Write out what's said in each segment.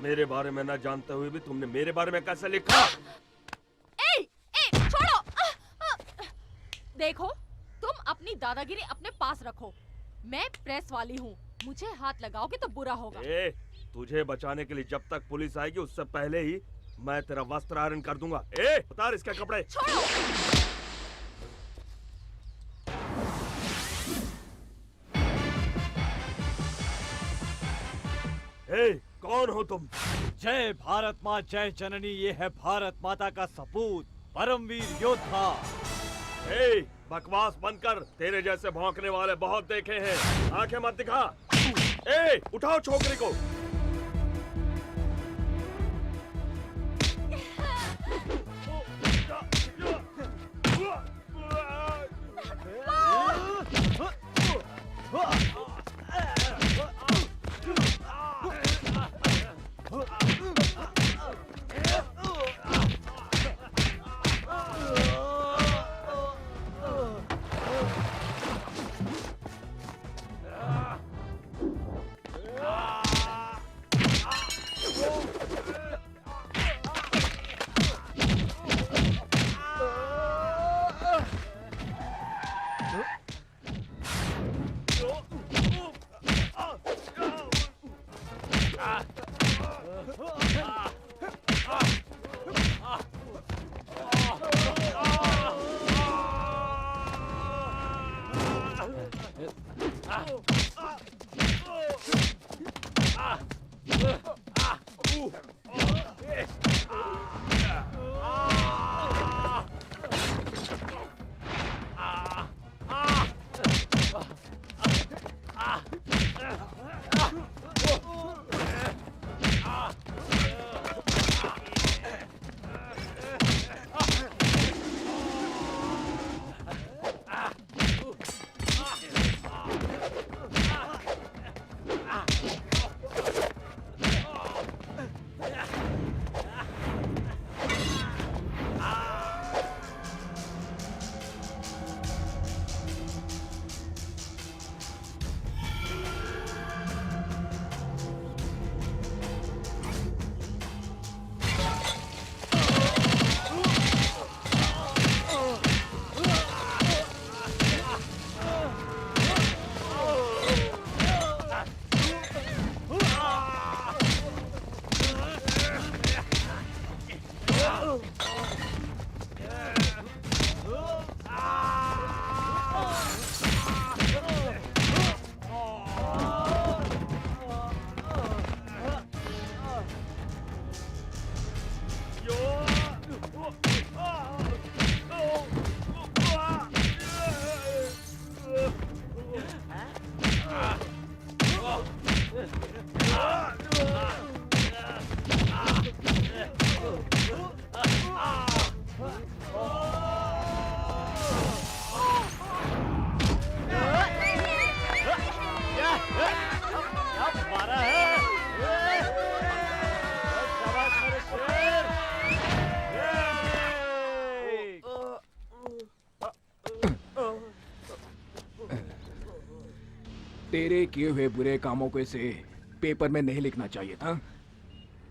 मेरे बारे में न जानते हुए भी तुमने मेरे बारे में कैसे लिखा? छोड़ो। देखो, तुम अपनी दादागिरी अपने पास रखो। मैं प्रेस वाली हूँ, मुझे हाथ लगाओगे तो बुरा होगा। तुझे बचाने के लिए जब तक पुलिस आएगी उससे पहले ही मैं तेरा वस्त्र आयरन कर दूंगा। उतार इसके कपड़े। छोड़ो। कौन हो तुम? जय भारत माँ जय जननी, ये है भारत माता का सपूत, परमवीर योद्धा। बकवास बंद कर, तेरे जैसे भौंकने वाले बहुत देखे हैं, आंखें मत दिखा। उठाओ छोकरी को। तेरे किए हुए बुरे कामों को इसे पेपर में नहीं लिखना चाहिए था।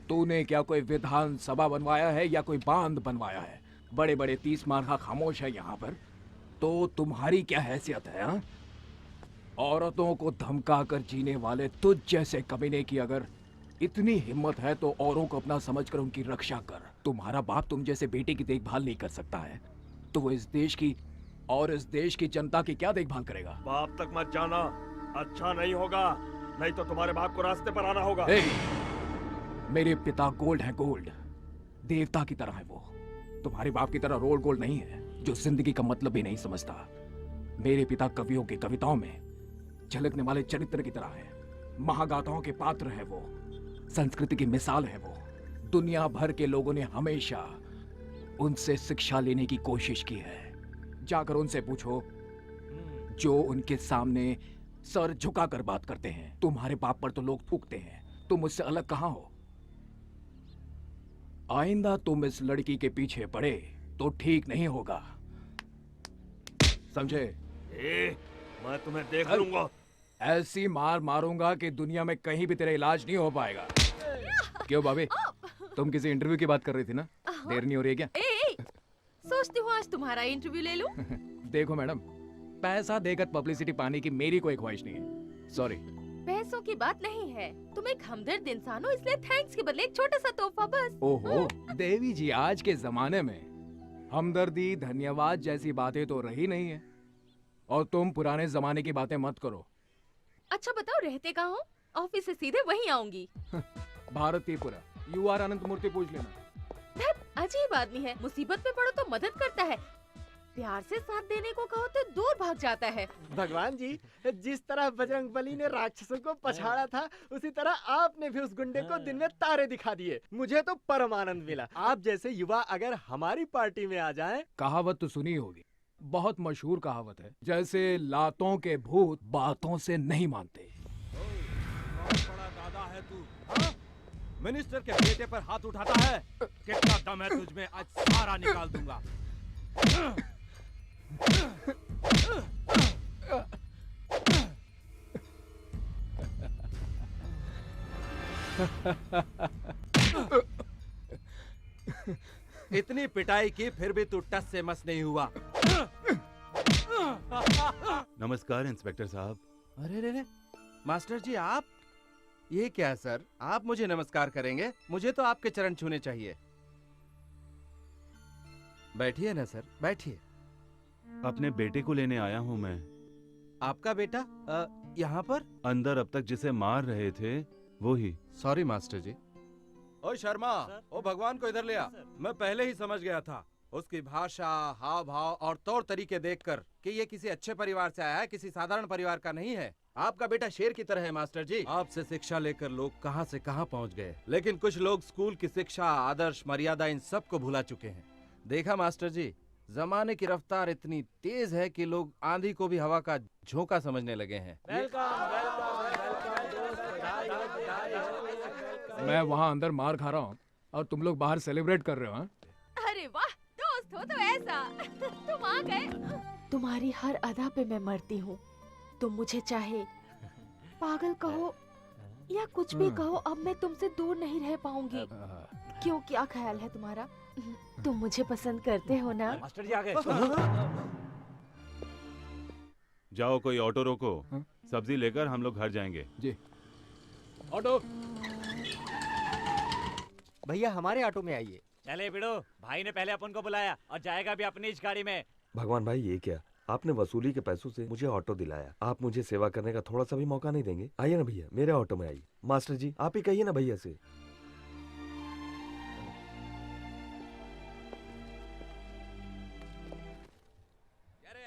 तूने क्या कोई विधानसभा बनवाया है या कोई बांध बनवाया है? बड़े बड़े 30 मार्का खामोश है यहाँ पर, तो तुम्हारी क्या हैसियत है? हा? औरतों को धमका कर जीने वाले तुझ जैसे कमीने की अगर इतनी हिम्मत है तो औरों को अपना समझकर उनकी रक्षा कर। तुम्हारा बाप तुम जैसे बेटे की देखभाल नहीं कर सकता है तो वो इस देश की और इस देश की जनता की क्या देखभाल करेगा? बाप तक मत जाना, अच्छा नहीं होगा, नहीं तो तुम्हारे बाप को रास्ते पर आना होगा। मेरे पिता गोल्ड है, गोल्ड देवता की तरह है वो। तुम्हारे बाप की तरह रोल गोल्ड नहीं है जो जिंदगी का मतलब भी नहीं समझता। मेरे पिता कवियों की कविताओं में झलकने वाले चरित्र की तरह है, महागाथाओं के पात्र है वो, संस्कृति की मिसाल है वो। दुनिया भर के लोगों ने हमेशा उनसे शिक्षा लेने की कोशिश की है। जाकर उनसे पूछो जो उनके सामने सर झुकाकर बात करते हैं। तुम्हारे बाप पर तो लोग थूकते हैं, तुम मुझसे अलग कहां हो? आइंदा तुम इस लड़की के पीछे पड़े तो ठीक नहीं होगा, समझे? मैं तुम्हें देख लूंगा। ऐसी मार मारूंगा कि दुनिया में कहीं भी तेरा इलाज नहीं हो पाएगा। क्यों भाभी, तुम किसी इंटरव्यू की बात कर रही थी ना? देर नहीं हो रही है क्या? ए, सोचती हूँ आज तुम्हारा इंटरव्यू ले लूं। देखो मैडम, पैसा देकर पब्लिसिटी पाने की मेरी कोई ख्वाहिश नहीं है। सॉरी। पैसों की बात नहीं है, तुम एक हमदर्द इंसान हो, इसलिए थैंक्स के बदले एक छोटा सा तोहफा बस। ओहो देवी जी, आज के जमाने में हमदर्दी धन्यवाद जैसी बातें तो रही नहीं है, और तुम पुराने जमाने की बातें मत करो। अच्छा बताओ रहते कहाँ हो? ऑफिस से सीधे वहीं आऊंगी। भारतीपुरा, UR अनंत मूर्ति पूछ लेना। धत, अजीब आदमी है, मुसीबत में पड़ो तो मदद करता है, प्यार से साथ देने को कहो तो दूर भाग जाता है। भगवान जी, जिस तरह बजरंगबली ने राक्षसों को पछाड़ा था, उसी तरह आपने भी उस गुंडे को दिन में तारे दिखा दिए। मुझे तो परम आनंद मिला। आप जैसे युवा अगर हमारी पार्टी में आ जाएं। कहावत तो सुनी होगी, बहुत मशहूर कहावत है, जैसे लातों के भूत बातों से नहीं मानते। बहुत बड़ा दादा है तू, हाँ? मिनिस्टर के बेटे पर हाथ उठाता है? कितना दम है तुझमें, आज सारा निकाल दूंगा। इतनी पिटाई की फिर भी तू टस से मस नहीं हुआ। नमस्कार इंस्पेक्टर साहब। अरे रे रे, मास्टर जी आप? ये क्या सर, आप मुझे नमस्कार करेंगे? मुझे तो आपके चरण छूने चाहिए। बैठिए ना सर, बैठिए। अपने बेटे को लेने आया हूँ मैं। आपका बेटा यहाँ पर? अंदर अब तक जिसे मार रहे थे वो ही। सॉरी मास्टर जी। ओ शर्मा, ओ भगवान को इधर ले आ। मैं पहले ही समझ गया था, उसकी भाषा, हाव भाव और तौर तरीके देखकर कि ये किसी अच्छे परिवार से आया है, किसी साधारण परिवार का नहीं है। आपका बेटा शेर की तरह है मास्टर जी। आपसे शिक्षा लेकर लोग कहां से कहां पहुंच गए, लेकिन कुछ लोग स्कूल की शिक्षा, आदर्श, मर्यादा इन सब को भुला चुके हैं। देखा मास्टर जी, जमाने की रफ्तार इतनी तेज है कि लोग आंधी को भी हवा का झोंका समझने लगे हैं। मैं वहाँ अंदर मार खा रहा हूँ और तुम लोग बाहर सेलिब्रेट कर रहे हो, हाँ? अरे वाह, दोस्त हो तो ऐसा। तुम आ गए। तुम्हारी हर अदा पे मैं मरती हूँ। तुम मुझे चाहे पागल कहो या कुछ भी कहो, अब मैं तुमसे दूर नहीं रह पाऊंगी। क्यों, क्या ख्याल है तुम्हारा? तुम मुझे पसंद करते हो ना? मास्टर जी आ गए। जाओ कोई ऑटो रोको, सब्जी लेकर हम लोग घर जाएंगे। जी। ऑटो। भैया हमारे ऑटो में आइए। चले बिड़ो, भाई ने पहले अपन को बुलाया और जाएगा भी अपनी इस गाड़ी में। भगवान भाई, ये क्या? आपने वसूली के पैसों से मुझे ऑटो दिलाया, आप मुझे सेवा करने का थोड़ा सा भी मौका नहीं देंगे? आइए ना भैया, मेरे ऑटो में आइए। मास्टर जी आप ही कहिए ना भैया से।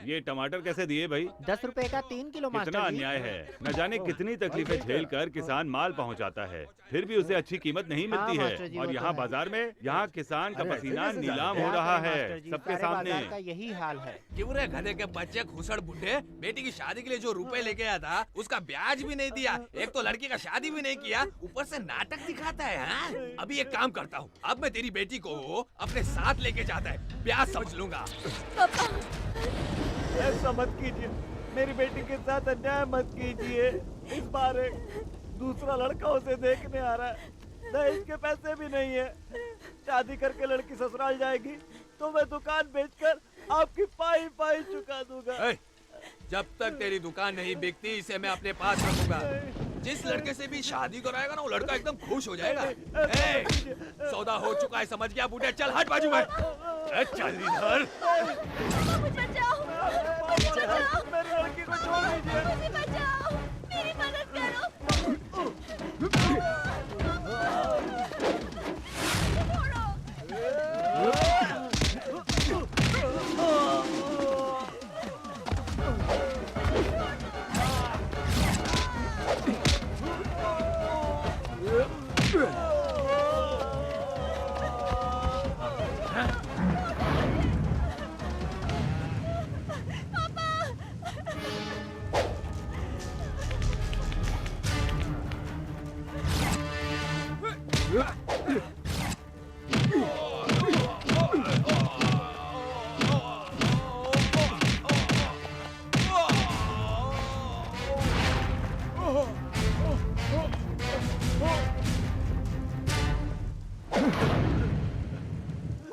ये टमाटर कैसे दिए भाई? 10 रुपए का 3 किलो कितना मास्टर जी। अन्याय है। न जाने कितनी तकलीफें झेल कर किसान माल पहुंचाता है, फिर भी उसे अच्छी कीमत नहीं मिलती मास्टर जी, है। और वो तो यहाँ है। बाजार में यहाँ किसान का पसीना ऐसे नीलाम जाते हो हैं। रहा मास्टर है जी, सबके सारे सामने। बाजार का यही हाल है। क्यों रे गधे के बच्चे घुसड़ बुढ़े, बेटी की शादी के लिए जो रुपए लेके आया था उसका ब्याज भी नहीं दिया, एक तो लड़की का शादी भी नहीं किया, ऊपर से नाटक दिखाता है। हाँ? अभी एक काम करता हूँ, अब मैं तेरी बेटी को अपने साथ लेके जाता है, ब्याज समझ लूंगा। ऐसा मत कीजिए, मेरी बेटी के साथ अन्याय मत कीजिए। इस बार एक दूसरा लड़का उसे देखने आ रहा है, दहेज के पैसे भी नहीं है। शादी करके लड़की ससुराल जाएगी तो मैं दुकान बेचकर आपकी पाई पाई चुका दूंगा। ए, जब तक तेरी दुकान नहीं बिकती इसे मैं अपने पास रखूंगा। जिस लड़के से भी शादी कराएगा ना वो लड़का एकदम खुश हो जाएगा। ए, सौदा हो चुका है, समझ गया बूढ़े, चल हट बाजू में। चल इधर। मुझे बचाओ, मुझे बचाओ, मेरी लड़की को छोड़ दीजिए। मुझे बचाओ, मेरी मदद करो।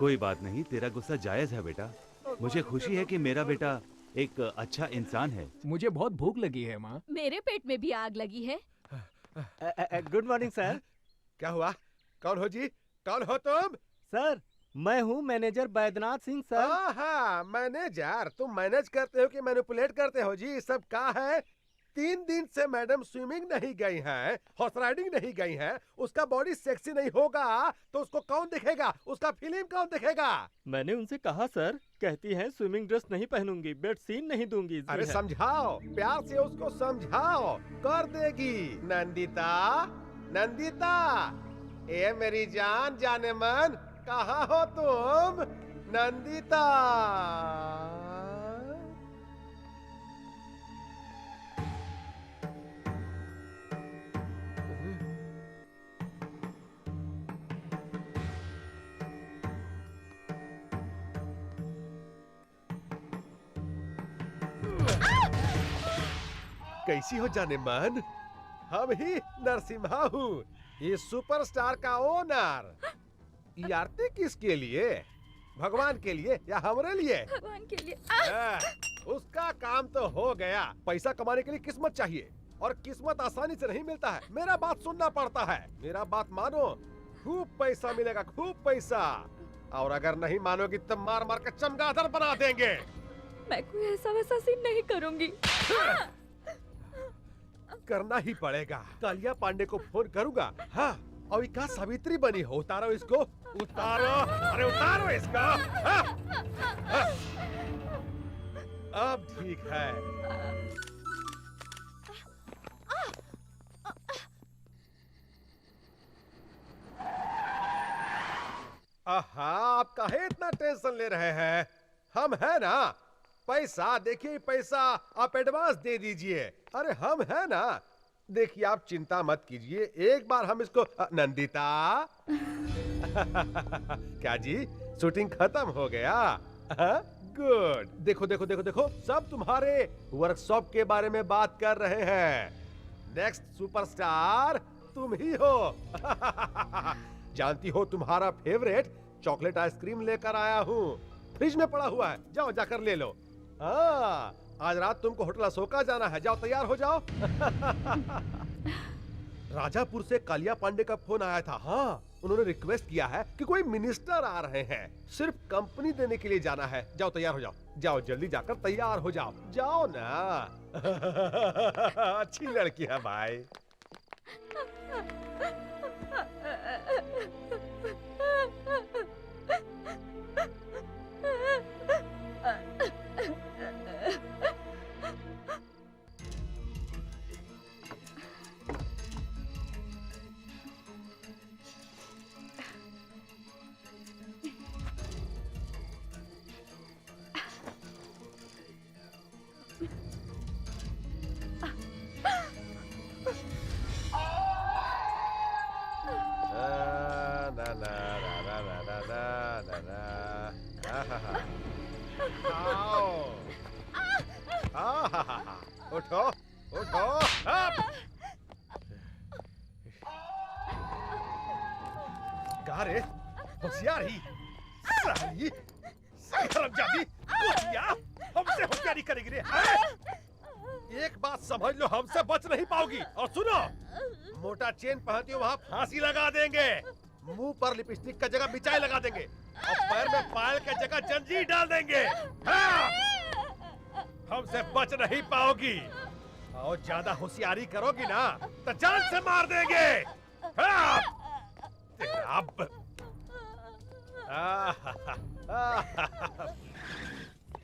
कोई बात नहीं, तेरा गुस्सा जायज है बेटा। मुझे खुशी है कि मेरा बेटा एक अच्छा इंसान है। मुझे बहुत भूख लगी है माँ। मेरे पेट में भी आग लगी है। Good morning sir. क्या हुआ? कौन हो जी? कौन हो तुम? सर मैं हूँ मैनेजर बैद्यनाथ सिंह सर। हाँ, मैनेजर। तुम मैनेज करते हो कि मैनिपुलेट करते हो जी? सब क्या है? 3 दिन से मैडम स्विमिंग नहीं गई हैं, हॉर्स राइडिंग नहीं गई हैं, उसका बॉडी सेक्सी नहीं होगा तो उसको कौन देखेगा? उसका फिल्म कौन देखेगा? मैंने उनसे कहा सर, कहती हैं स्विमिंग ड्रेस नहीं पहनूंगी, बेड सीन नहीं दूंगी। अरे समझाओ, प्यार से उसको समझाओ, कर देगी। नंदिता, नंदिता, ए मेरी जान जाने मन, कहाँ हो तुम? नंदिता। कैसी हो जाने मन? हम ही नरसिम्हा हूँ, ये सुपरस्टार का ओनर। ये आरती किसके लिए? भगवान के लिए या हमारे लिए? भगवान के लिए। उसका काम तो हो गया। पैसा कमाने के लिए किस्मत चाहिए और किस्मत आसानी से नहीं मिलता है। मेरा बात सुनना पड़ता है। मेरा बात मानो, खूब पैसा मिलेगा, खूब पैसा। और अगर नहीं मानोगी तो मार मार कर चमगादड़ बना देंगे। मैं कोई ऐसा वैसा सीन नहीं करूंगी। करना ही पड़ेगा। कालिया पांडे को फोन करूंगा। हाँ, और क्या सावित्री बनी हो? उतारो इसको, उतारो। अरे उतारो इसको। हाँ? हाँ? अब ठीक है। आहा, आप काहे इतना टेंशन ले रहे हैं? हम है ना। पैसा देखिए, पैसा आप एडवांस दे दीजिए। अरे हम है ना। देखिए आप चिंता मत कीजिए, एक बार हम इसको नंदिता। क्या जी, शूटिंग खत्म हो गया? गुड। देखो देखो देखो देखो, सब तुम्हारे वर्कशॉप के बारे में बात कर रहे हैं। नेक्स्ट सुपरस्टार तुम ही हो। जानती हो, तुम्हारा फेवरेट चॉकलेट आइसक्रीम लेकर आया हूँ। फ्रिज में पड़ा हुआ है, जाओ जाकर ले लो। हाँ, आज रात तुमको होटल अशोका जाना है, जाओ तैयार हो जाओ। राजापुर से कालिया पांडे का फोन आया था। हाँ, उन्होंने रिक्वेस्ट किया है कि कोई मिनिस्टर आ रहे हैं, सिर्फ कंपनी देने के लिए जाना है। जाओ तैयार हो जाओ, जाओ जल्दी जाकर तैयार हो जाओ, जाओ ना। अच्छी लड़की है भाई। उठो उठो। कहा रे होशियारी, साली हरामजादी, कुतिया, हमसे होशियारी करेगी रे? एक बात समझ लो, हमसे बच नहीं पाओगी। और सुनो, मोटा चेन पहनती हो वहाँ फांसी लगा देंगे, मुंह पर लिपस्टिक का जगह मिचाई लगा देंगे और पैर में पायल का जगह जंजीर डाल देंगे। हाँ! हमसे बच नहीं पाओगी और ज्यादा होशियारी करोगी ना तो जान से मार देंगे। हाँ! अब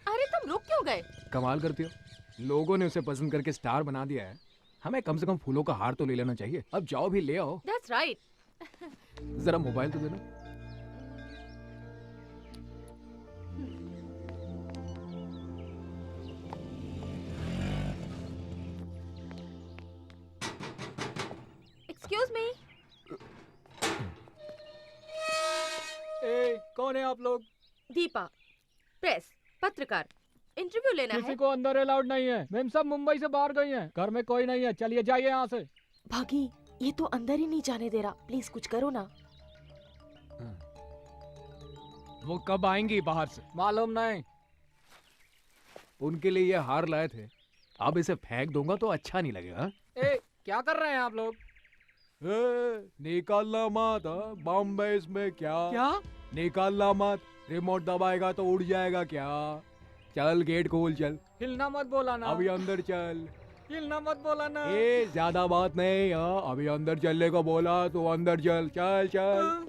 अरे तुम रुक क्यों गए? कमाल करती हो, लोगों ने उसे पसंद करके स्टार बना दिया है, हमें कम से कम फूलों का हार तो ले लेना चाहिए। अब जाओ भी ले आओ। That's right. जरा मोबाइल तो दे लो। Excuse me. कौन है आप लोग? दीपा, प्रेस, पत्रकार, इंटरव्यू लेना किसी है। को अंदर अलाउड नहीं है। मैम सब मुंबई से बाहर गई हैं, घर में कोई नहीं है। चलिए जाइए यहाँ से। भागी, ये तो अंदर ही नहीं जाने दे रहा। प्लीज कुछ करो ना। वो कब आएंगी बाहर से? मालूम नहीं। उनके लिए ये हार लाए थे, अब इसे फेंक दूंगा तो अच्छा नहीं लगेगा। ए, क्या कर रहे हैं आप लोग? निकालना मत, बॉम्बे इसमें क्या? क्या? निकालना मत, रिमोट दबाएगा तो उड़ जाएगा क्या? चल गेट खोल चल। हिलना मत बोला ना। अभी अंदर चल। हिलना मत बोला ना। ए ज्यादा बात नहीं, हाँ अभी अंदर चलने को बोला तो अंदर चल, चल चल।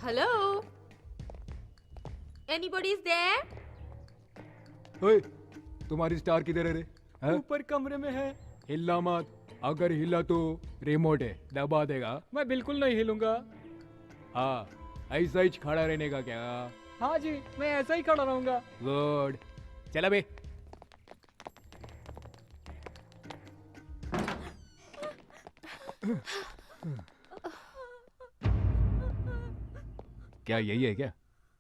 Hello, anybody is there? ओए, तुम्हारी स्टार किधर है रे? हैं? ऊपर कमरे में है। हिलना मत, अगर हिला तो रिमोट है, दबा देगा। मैं बिल्कुल नहीं हिलूंगा। हाँ, ऐसा ही खड़ा रहने का क्या? हाँ जी, मैं ऐसा ही खड़ा रहूंगा। गुड, चल बे। क्या यही है क्या?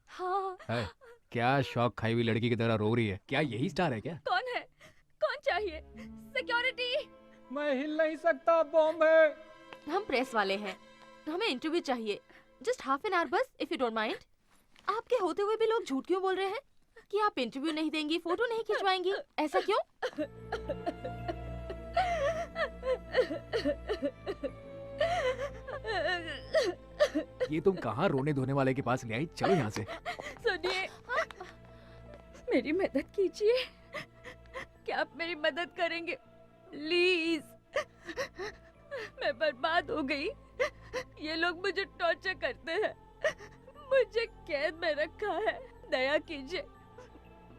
हाँ। है? क्या शौक खाई हुई लड़की की तरह रो रही है? क्या यही स्टार है क्या? कौन है? कौन चाहिए? सिक्योरिटी। मैं हिल नहीं सकता, बॉम्ब है। हम प्रेस वाले हैं, हमें इंटरव्यू चाहिए। जस्ट हाफ एन आवर बस, इफ यू डोंट माइंड। आपके होते हुए भी लोग झूठ क्यों बोल रहे हैं कि आप इंटरव्यू नहीं देंगी, फोटो नहीं खिंचवाएंगी? ऐसा क्यों? ये तुम कहाँ रोने धोने वाले के पास ले आई? चलो यहाँ से। सुनिए, मेरी मदद कीजिए। क्या आप मेरी मदद करेंगे प्लीज? मैं बर्बाद हो गई। ये लोग मुझे टॉर्चर करते हैं, मुझे कैद में रखा है। दया कीजिए,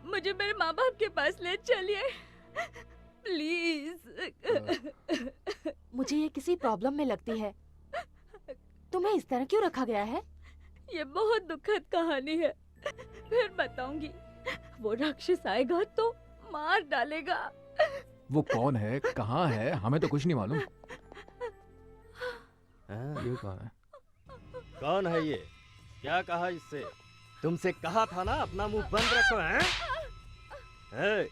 मुझे मेरे माँ बाप के पास ले चलिए प्लीज। मुझे ये किसी प्रॉब्लम में लगती है। तुम्हें इस तरह क्यों रखा गया है? ये बहुत दुखद कहानी है, फिर बताऊंगी। वो राक्षस आएगा तो मार डालेगा। वो कौन है, कहाँ है? हमें तो कुछ नहीं मालूम। ये कौन है? कौन है ये? क्या कहा इससे? तुमसे कहा था ना अपना मुंह बंद रखो। हैं?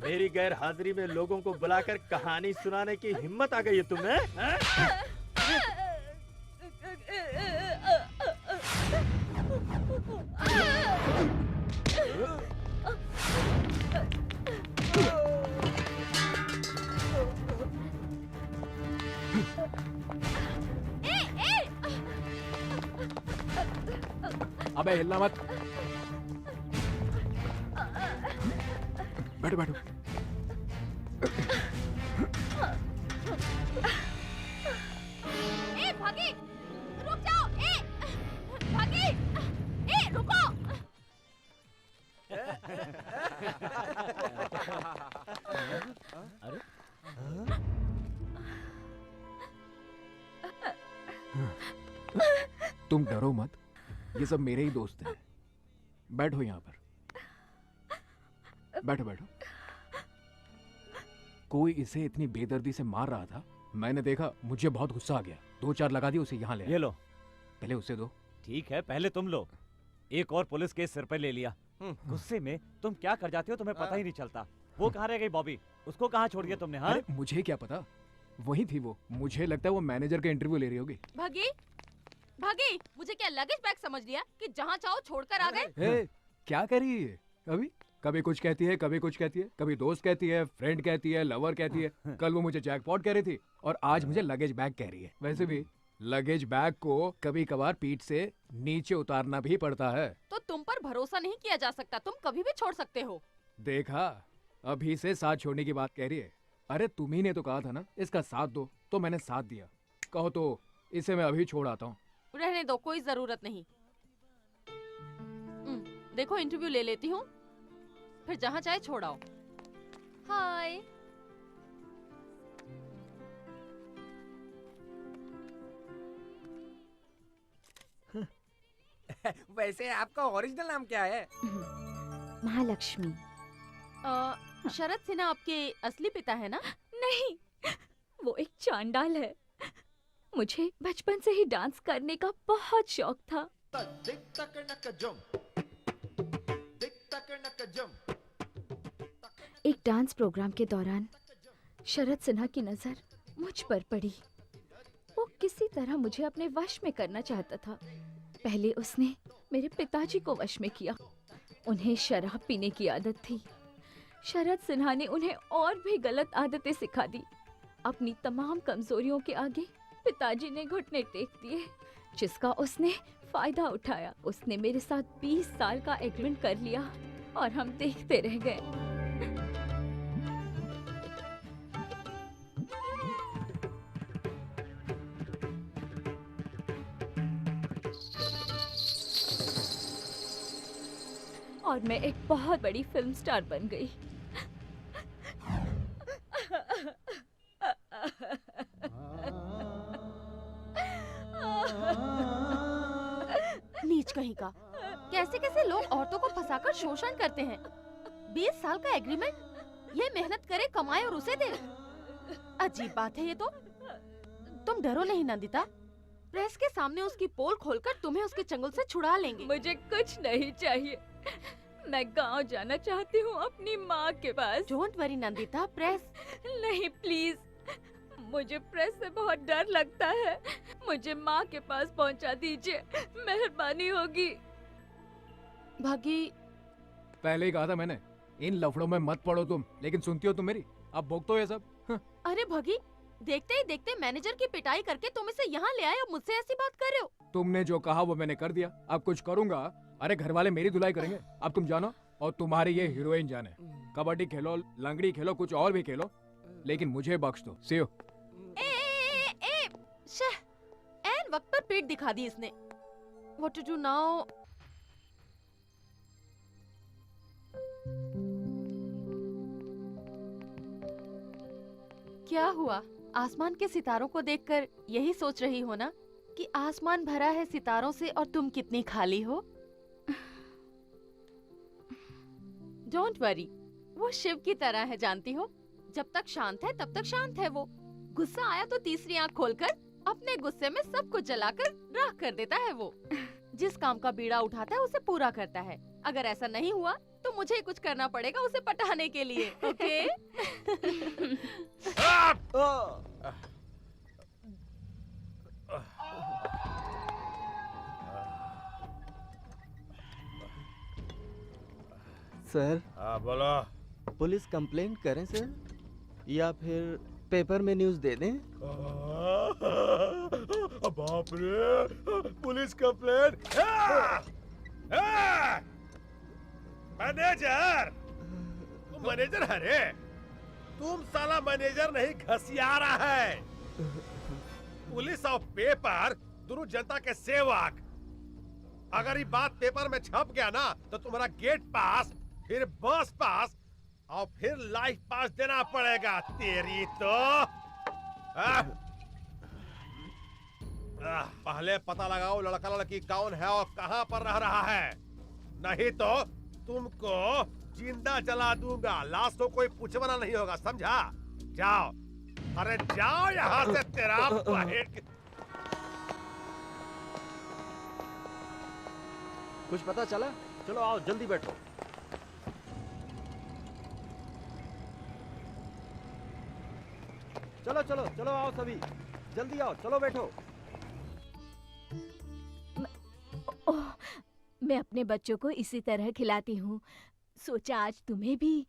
मेरी गैर हाजिरी में लोगों को बुलाकर कहानी सुनाने की हिम्मत आ गई है तुम्हें? अबे हिलना मत। बैठो बैठो। ए भागी, रुक जाओ। ए भागी, ए रुको। अरे तुम डरो मत, ये सब मेरे ही दोस्त हैं। बैठो यहाँ पर, बैठो बैठो। कोई इसे इतनी बेदर्दी से मार रहा था, मैंने देखा, मुझे बहुत गुस्सा आ गया। 2-4 लगा दिए, उसे यहाँ ले आया। ये लो। पहले उसे दो। ठीक है, पहले तुम लो। एक और पुलिस केस सिर पे ले लिया। गुस्से में तुम क्या कर जाते हो तुम्हें पता ही नहीं चलता। वो कहाँ रह गई बॉबी? उसको कहाँ छोड़ दिया तुमने? हाँ, अरे मुझे क्या पता, वही थी वो। मुझे लगता है वो मैनेजर का इंटरव्यू ले रही होगी। भागी, भागी। मुझे क्या लगेज बैग समझ लिया कि जहाँ चाहो छोड़कर आ गए? क्या कर रही है? कभी कभी कुछ कहती है, कभी कुछ कहती है, कभी दोस्त कहती है, फ्रेंड कहती है, लवर कहती है। कल वो मुझे जैकपॉट कह रही थी और आज मुझे लगेज बैग कह रही है। वैसे भी लगेज बैग को कभी कभार पीठ से नीचे उतारना भी पड़ता है। तो तुम पर भरोसा नहीं किया जा सकता, तुम कभी भी छोड़ सकते हो। देखा, अभी से साथ छोड़ने की बात कह रही है। अरे तुम ही ने तो कहा था ना इसका साथ दो, तो मैंने साथ दिया। कहो तो इसे मैं अभी छोड़ आता हूँ। रहने दो, कोई जरूरत नहीं। देखो इंटरव्यू ले लेती हूँ, फिर जहाँ चाहे छोड़ आओ। हाय। वैसे आपका ओरिजिनल नाम क्या है? महालक्ष्मी। शरद सिन्हा आपके असली पिता है ना? नहीं, वो एक चांडाल है। मुझे बचपन से ही डांस करने का बहुत शौक था। एक डांस प्रोग्राम के दौरान शरद सिन्हा की नजर मुझ पर पड़ी। वो किसी तरह मुझे अपने वश में करना चाहता था। पहले उसने मेरे पिताजी को वश में किया। उन्हें शराब पीने की आदत थी। शरद सिन्हा ने उन्हें और भी गलत आदतें सिखा दी। अपनी तमाम कमजोरियों के आगे पिताजी ने घुटने टेक दिए, जिसका उसने फायदा उठाया। उसने मेरे साथ 20 साल का एग्रीमेंट कर लिया और हम देखते रह गए। और मैं एक बहुत बड़ी फिल्म स्टार बन गई। नीच कहीं का, कैसे कैसे लोग औरतों को फंसाकर शोषण करते हैं। 20 साल का एग्रीमेंट, ये मेहनत करे, कमाए और उसे दे। अजीब बात है ये तो। तुम डरो नहीं नंदिता, प्रेस के सामने उसकी पोल खोलकर तुम्हें उसके चंगुल से छुड़ा लेंगे। मुझे कुछ नहीं चाहिए, मैं गांव जाना चाहती हूँ अपनी माँ के पास। डोंट वरी नंदिता, प्रेस नहीं प्लीज, मुझे प्रेस से बहुत डर लगता है। मुझे माँ के पास पहुँचा दीजिए, मेहरबानी होगी। भागी, पहले ही कहा था मैंने, इन लफड़ों में मत पड़ो तुम, लेकिन सुनती हो तुम मेरी? अब भोगते हो ये सब। अरे भगी, देखते ही देखते मैनेजर की पिटाई करके तुम इसे यहाँ ले आए और मुझसे ऐसी बात कर रहे हो। तुमने जो कहा वो मैंने कर दिया, अब कुछ करूंगा। अरे घर वाले मेरी धुलाई करेंगे, अब तुम जानो और तुम्हारी ये हीरोइन जाने। कबड्डी खेलो, लंगड़ी खेलो, कुछ और भी खेलो, लेकिन मुझे बख्श दो। सी यू। एन वक्त पर पेट दिखा दी इसने। What to do now? क्या हुआ? आसमान के सितारों को देखकर यही सोच रही हो ना कि आसमान भरा है सितारों से और तुम कितनी खाली हो? डोंट वरी, वो शिव की तरह है, जानती हो। जब तक शांत है तब तक शांत है वो। गुस्सा आया तो तीसरी आंख खोलकर अपने गुस्से में सब कुछ जलाकर राख कर देता है वो। जिस काम का बीड़ा उठाता है उसे पूरा करता है। अगर ऐसा नहीं हुआ तो मुझे ही कुछ करना पड़ेगा उसे पटाने के लिए। ओके? सर, हाँ बोलो। पुलिस कंप्लेंट करें सर, या फिर पेपर में न्यूज़ दे दें? बाप रे, पुलिस कंप्लेंट। मैनेजर, तुम मैनेजर है रे? तुम साला मैनेजर नहीं, घसियारा है। पुलिस और पेपर दोनों जनता के सेवक। अगर ये बात पेपर में छप गया ना तो तुम्हारा गेट पास, फिर बस पास और फिर लाइफ पास देना पड़ेगा। तेरी तो पहले पता लगाओ लड़का लड़की कौन है और कहां पर रह रहा है, नहीं तो तुमको जिंदा जला दूंगा। लाश को कोई पूछवाना नहीं होगा, समझा? जाओ, अरे जाओ यहाँ से। तेरा कुछ पता चला? चलो आओ, जल्दी बैठो। चलो चलो चलो, आओ सभी, जल्दी आओ, चलो बैठो। ओह, मैं अपने बच्चों को इसी तरह खिलाती हूँ। सोचा आज तुम्हें भी।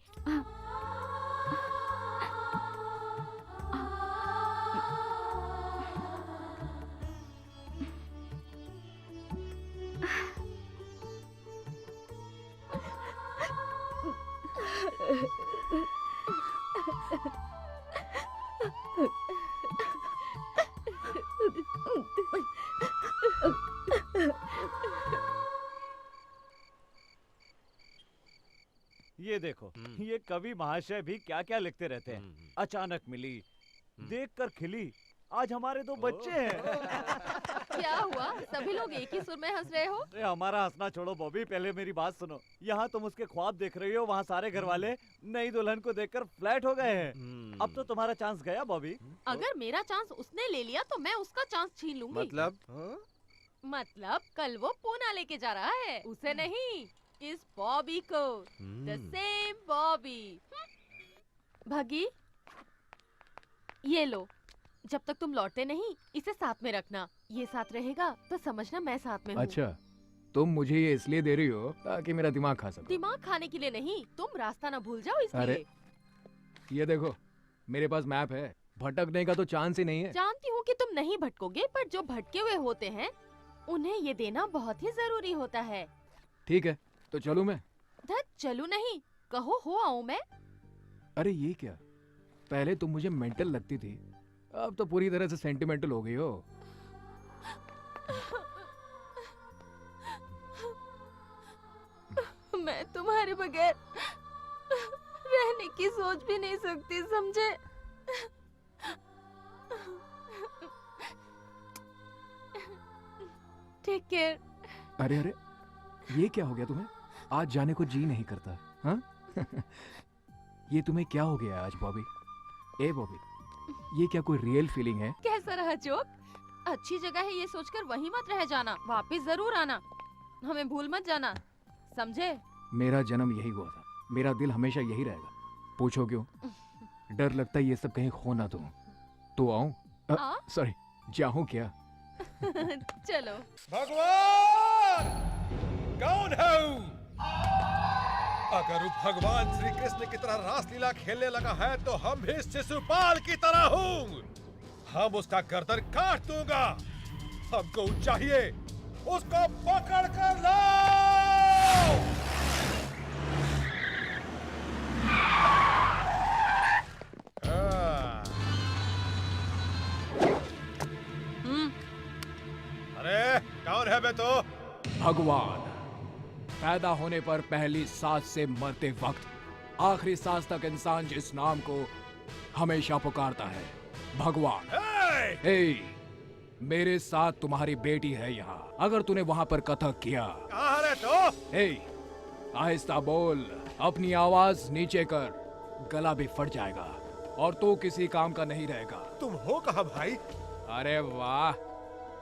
ये देखो, ये कवि महाशय भी क्या क्या लिखते रहते हैं। अचानक मिली, देखकर खिली, आज हमारे 2 बच्चे हैं। क्या हुआ? सभी लोग एक ही सुर में हंस रहे हो? अरे हमारा हंसना छोड़ो बॉबी, पहले मेरी बात सुनो। यहाँ तुम उसके ख्वाब देख रही हो, वहाँ सारे घर वाले नई दुल्हन को देखकर फ्लैट हो गए हैं। अब तो तुम्हारा चांस गया बॉबी। अगर मेरा चांस उसने ले लिया तो मैं उसका चांस छीन लूंगी। मतलब कल वो पूना लेके जा रहा है, उसे नहीं, इस बॉबी को। The same Bobby. भगी, ये लो, जब तक तुम लौटते नहीं इसे साथ में रखना। ये साथ रहेगा तो समझना मैं साथ में हूँ। अच्छा, तुम मुझे ये इसलिए दे रही हो ताकि मेरा दिमाग खा सको। दिमाग खाने के लिए नहीं, तुम रास्ता ना भूल जाओ इसलिए। अरे ये देखो, मेरे पास मैप है, भटकने का तो चांस ही नहीं है। जानती हूँ कि तुम नहीं भटकोगे, पर जो भटके हुए होते हैं उन्हें ये देना बहुत ही जरूरी होता है। ठीक है, तो चलूं मैं? धत चलू नहीं, कहो हो आऊं मैं। अरे ये क्या, पहले तुम मुझे मेंटल लगती थी, अब तो पूरी तरह से सेंटिमेंटल हो गई हो। मैं तुम्हारे बगैर रहने की सोच भी नहीं सकती, समझे? Take care. अरे अरे, ये क्या हो गया तुम्हें? आज जाने को जी नहीं करता, हाँ? ये तुम्हें क्या हो गया आज बॉबी? ए बॉबी, ये क्या कोई रियल फीलिंग है? कैसा रहा जोक? अच्छी जगह है ये सोचकर वहीं मत रह जाना, वापस जरूर आना, हमें भूल मत जाना, समझे? मेरा जन्म यही हुआ था, मेरा दिल हमेशा यही रहेगा। पूछो क्यों? डर लगता है ये सब कहीं खो ना दूं। तो आऊं? सॉरी, जाऊं क्या? चलो। भगवान कौन है? अगर वो भगवान श्री कृष्ण की तरह रासलीला खेलने लगा है तो हम भी शिशुपाल की तरह हूँ। हम उसका गर्दन काट दूंगा। हमको चाहिए, उसको पकड़ कर लाओ। अरे कौन है बे तो? भगवान। पैदा होने पर पहली सांस से मरते वक्त आखिरी सांस तक इंसान जिस नाम को हमेशा पुकारता है, भगवान। हे, मेरे साथ तुम्हारी बेटी है यहाँ। अगर तूने वहाँ पर कथक किया, कहाँ है तो? हे, आहिस्ता बोल, अपनी आवाज नीचे कर, गला भी फट जाएगा और तू किसी काम का नहीं रहेगा। तुम हो कहाँ भाई? अरे वाह,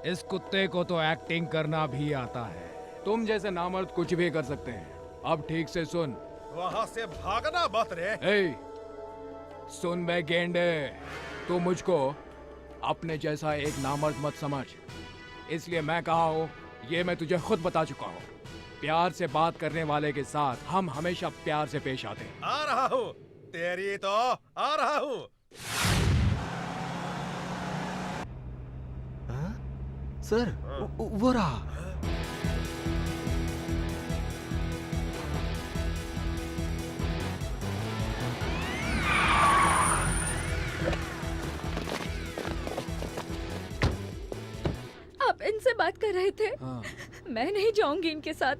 इस कुत्ते को तो एक्टिंग करना भी आता है। तुम जैसे नामर्द कुछ भी कर सकते हैं। अब ठीक से सुन। वहाँ से भागना मत रे। ए, सुन बे गेंडे, तू मुझको अपने जैसा एक नामर्द मत समझ। इसलिए मैं कहा हूँ, ये मैं तुझे खुद बता चुका हूँ। प्यार से बात करने वाले के साथ हम हमेशा प्यार से पेश आते हैं। आ रहा हूँ, तेरी तो आ रहा हूँ। सर, वो रहा। आप इनसे बात कर रहे थे? हाँ। मैं नहीं जाऊंगी इनके साथ,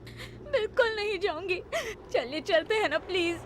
बिल्कुल नहीं जाऊंगी। चलिए चलते हैं ना प्लीज।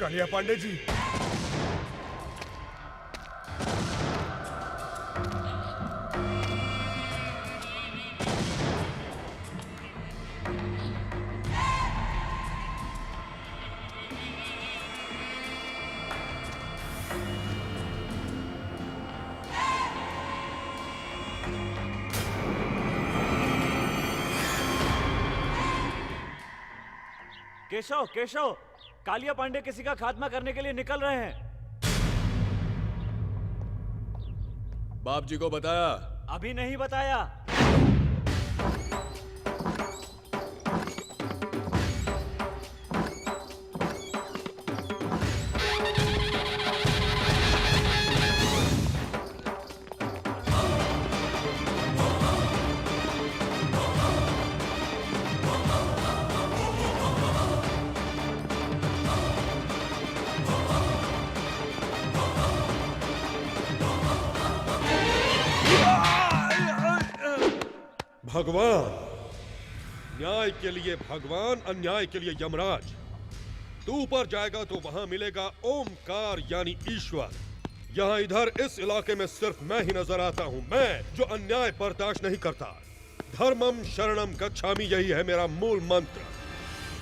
कालिया पांडे जी, केशव केशव, कालिया पांडे किसी का खात्मा करने के लिए निकल रहे हैं। बाप जी को बताया? अभी नहीं बताया। भगवान, न्याय के लिए भगवान, अन्याय के लिए यमराज। तू ऊपर जाएगा तो वहां मिलेगा ओमकार यानी ईश्वर। यहाँ इधर इस इलाके में सिर्फ मैं ही नजर आता हूँ, मैं जो अन्याय बर्दाश्त नहीं करता। धर्मम शरणम गच्छामि, यही है मेरा मूल मंत्र।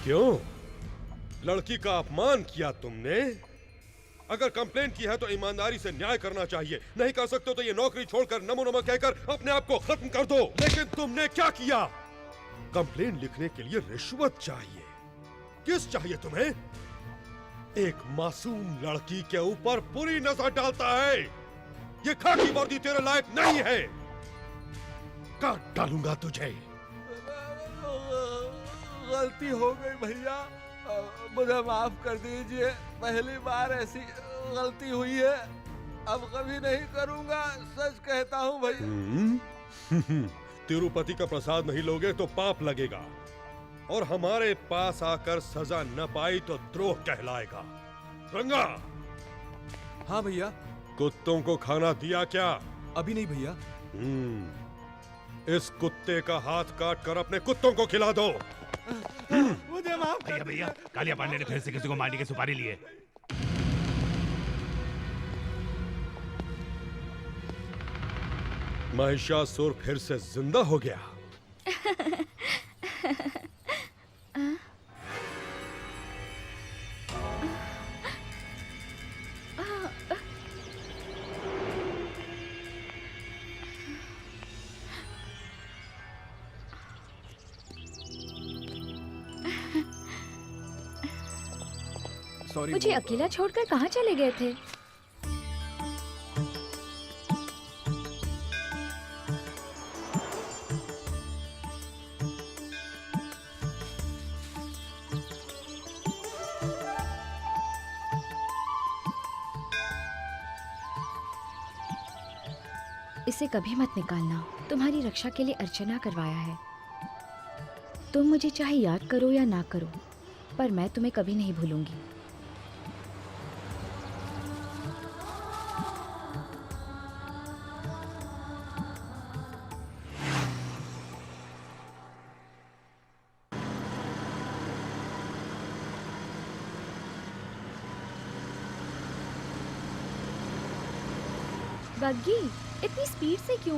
क्यों? लड़की का अपमान किया तुमने? अगर कंप्लेंट की है तो ईमानदारी से न्याय करना चाहिए। नहीं कर सकते तो ये नौकरी छोड़कर नमो नमः कहकर अपने आप को खत्म कर दो। लेकिन तुमने क्या किया? कंप्लेंट लिखने के लिए रिश्वत चाहिए। किस चाहिए तुम्हें? एक मासूम लड़की के ऊपर बुरी नजर डालता है। ये खाकी वर्दी तेरे लायक नहीं है। काट डालूंगा तुझे। गलती हो गई भैया, मुझे माफ कर दीजिए। पहली बार ऐसी गलती हुई है, अब कभी नहीं करूंगा, सच कहता हूँ भैया। तिरुपति का प्रसाद नहीं लोगे तो पाप लगेगा, और हमारे पास आकर सजा न पाई तो द्रोह कहलाएगा। रंगा। हाँ भैया। कुत्तों को खाना दिया क्या? अभी नहीं भैया। इस कुत्ते का हाथ काट कर अपने कुत्तों को खिला दो। मुझे माफ कर भैया, कालिया पांडे ने फिर से किसी को मारने की सुपारी ली है। महिषासुर फिर से जिंदा हो गया। मुझे अकेला छोड़कर कहाँ चले गए थे? इसे कभी मत निकालना। तुम्हारी रक्षा के लिए अर्चना करवाया है। तुम मुझे चाहे याद करो या ना करो, पर मैं तुम्हें कभी नहीं भूलूंगी। बग्गी, इतनी स्पीड से क्यों?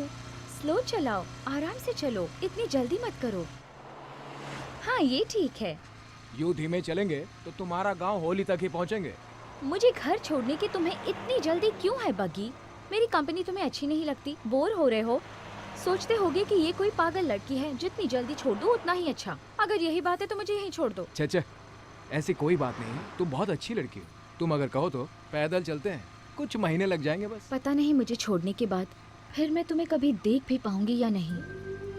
स्लो चलाओ, आराम से चलो, इतनी जल्दी मत करो। हाँ, ये ठीक है। यूं धीमे चलेंगे तो तुम्हारा गांव होली तक ही पहुंचेंगे। मुझे घर छोड़ने की तुम्हें इतनी जल्दी क्यों है बग्गी? मेरी कंपनी तुम्हें अच्छी नहीं लगती? बोर हो रहे हो? सोचते होगे कि ये कोई पागल लड़की है, जितनी जल्दी छोड़ दो उतना ही अच्छा। अगर यही बात है तो मुझे यहीं छोड़ दो। छे, ऐसी कोई बात नहीं, तुम बहुत अच्छी लड़की हो। तुम अगर कहो तो पैदल चलते हैं, कुछ महीने लग जाएंगे बस। पता नहीं मुझे छोड़ने के बाद फिर मैं तुम्हें कभी देख भी पाऊंगी या नहीं,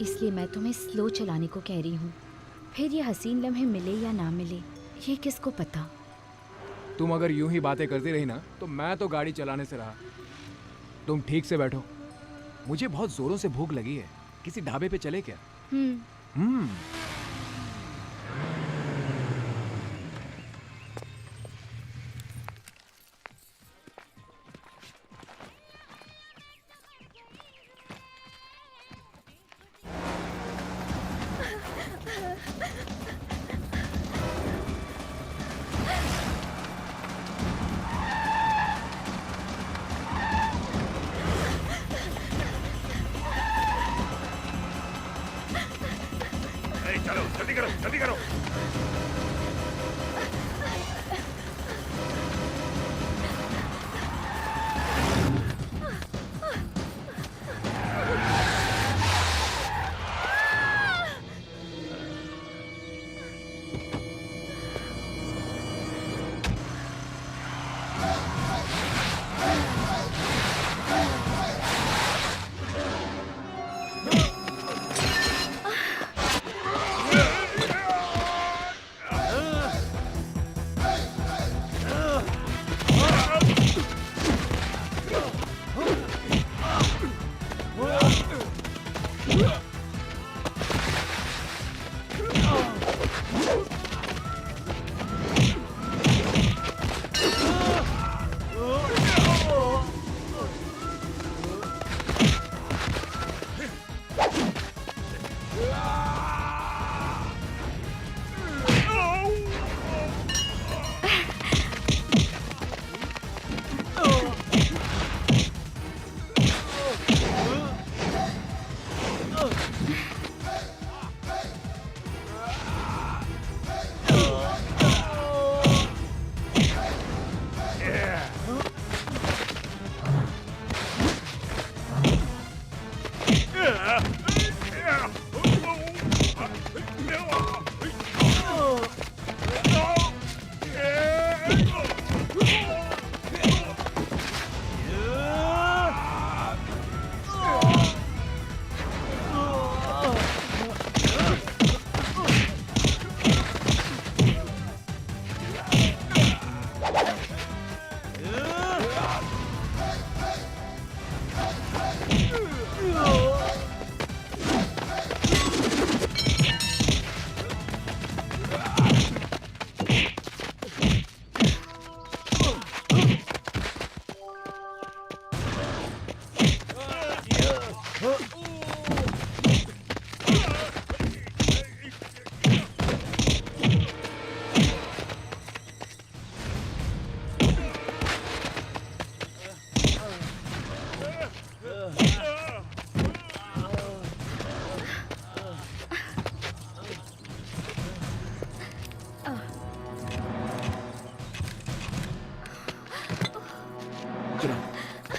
इसलिए मैं तुम्हें स्लो चलाने को कह रही हूँ। फिर ये हसीन लम्हे मिले या ना मिले, ये किसको पता। तुम अगर यूं ही बातें करती रही ना तो मैं तो गाड़ी चलाने से रहा। तुम ठीक से बैठो, मुझे बहुत जोरों से भूख लगी है। किसी ढाबे पे चले क्या? चलो जल्दी करो जल्दी करो।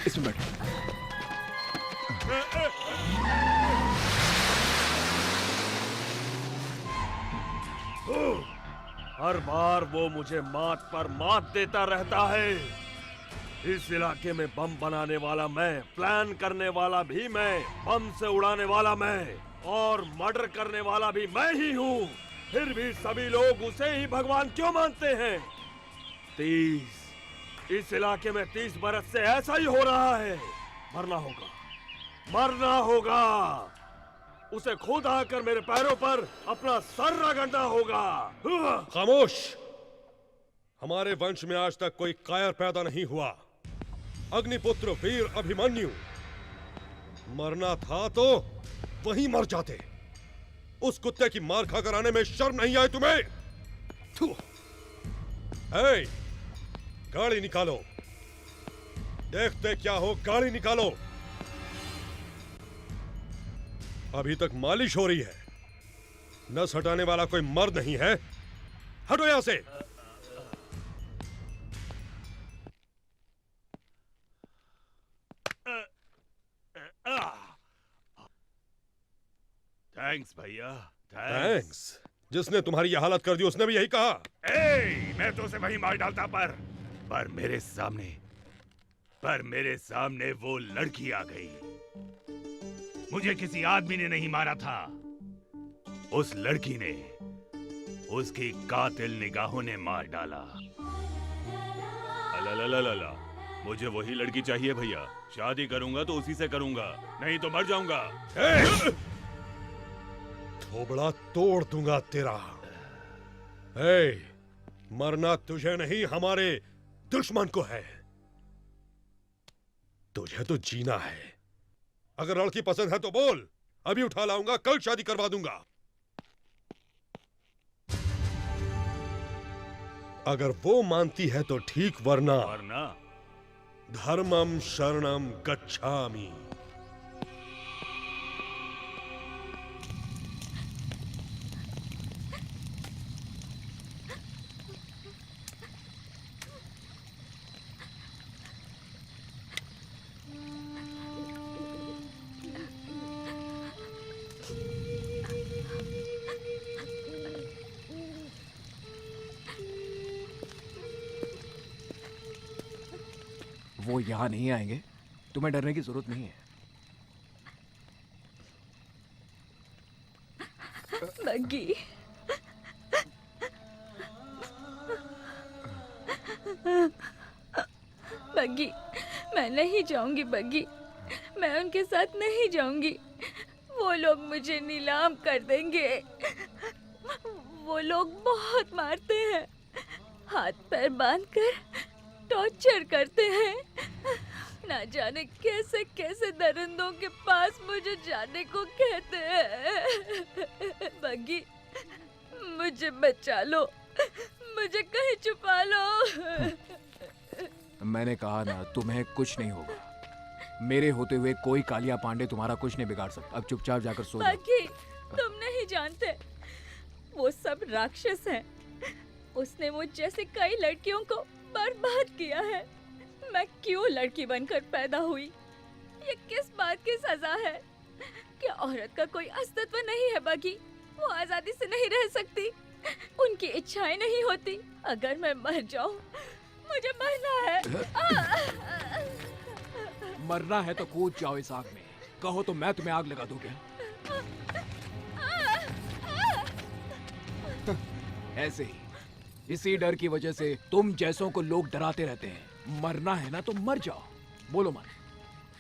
इसमें बैठ। हर बार वो मुझे मात पर मात देता रहता है। इस इलाके में बम बनाने वाला मैं, प्लान करने वाला भी मैं, बम से उड़ाने वाला मैं और मर्डर करने वाला भी मैं ही हूँ। फिर भी सभी लोग उसे ही भगवान क्यों मानते हैं? 30 इस इलाके में 30 बरस से ऐसा ही हो रहा है। मरना होगा, मरना होगा। उसे खुद आकर मेरे पैरों पर अपना सर रगड़ना होगा। खामोश! हमारे वंश में आज तक कोई कायर पैदा नहीं हुआ। अग्निपुत्र वीर अभिमन्यु, मरना था तो वहीं मर जाते। उस कुत्ते की मार खाकर आने में शर्म नहीं आई तुम्हें? थू! ए, गाड़ी निकालो। देखते क्या हो, गाड़ी निकालो। अभी तक मालिश हो रही है। नस हटाने वाला कोई मर्द नहीं है। हटो यहां से। थैंक्स भैया, थैंक्स। जिसने तुम्हारी यह हालत कर दी उसने भी यही कहा। मैं तो उसे वहीं मार डालता पर मेरे सामने वो लड़की आ गई। मुझे किसी आदमी ने नहीं मारा था, उस लड़की ने, उसकी कातिल निगाहों ने मार डाला। अला, मुझे वही लड़की चाहिए भैया। शादी करूंगा तो उसी से करूंगा, नहीं तो मर जाऊंगा। थोबड़ा तोड़ दूंगा तेरा। मरना तुझे नहीं, हमारे दुश्मन को है। तुझे तो जीना है। अगर लड़की पसंद है तो बोल, अभी उठा लाऊंगा, कल शादी करवा दूंगा। अगर वो मानती है तो ठीक, वरना धर्मम शरणम गच्छामि। वो यहाँ नहीं आएंगे, तुम्हें डरने की जरूरत नहीं है। बग्गी, बग्गी, मैं नहीं जाऊंगी बग्गी, मैं उनके साथ नहीं जाऊंगी। वो लोग मुझे नीलाम कर देंगे। वो लोग बहुत मारते हैं, हाथ पैर बांधकर टॉर्चर करते हैं। ना जाने कैसे कैसे दरिंदों के पास मुझे जाने को कहते हैं। बग्गी, मुझे बचा लो, मुझे कहीं छुपा लो। मैंने कहा ना, तुम्हें कुछ नहीं होगा। मेरे होते हुए कोई कालिया पांडे तुम्हारा कुछ नहीं बिगाड़ सकता। अब चुपचाप जाकर सो जाओ। बग्गी, तुम नहीं जानते, वो सब राक्षस हैं। उसने मुझ जैसे कई लड़कियों को बर्बाद किया है। मैं क्यों लड़की बनकर पैदा हुई? ये किस बात की सजा है? क्या औरत का कोई अस्तित्व नहीं है बग्गी? वो आजादी से नहीं रह सकती, उनकी इच्छाएं नहीं होती। अगर मैं मर जाऊं, मुझे मरना है। मरना है तो कूद जाओ इस आग में। कहो तो मैं तुम्हें आग लगा दूं क्या? ऐसे ही, इसी डर की वजह से तुम जैसों को लोग डराते रहते हैं। मरना है ना तो मर जाओ। बोलो मन,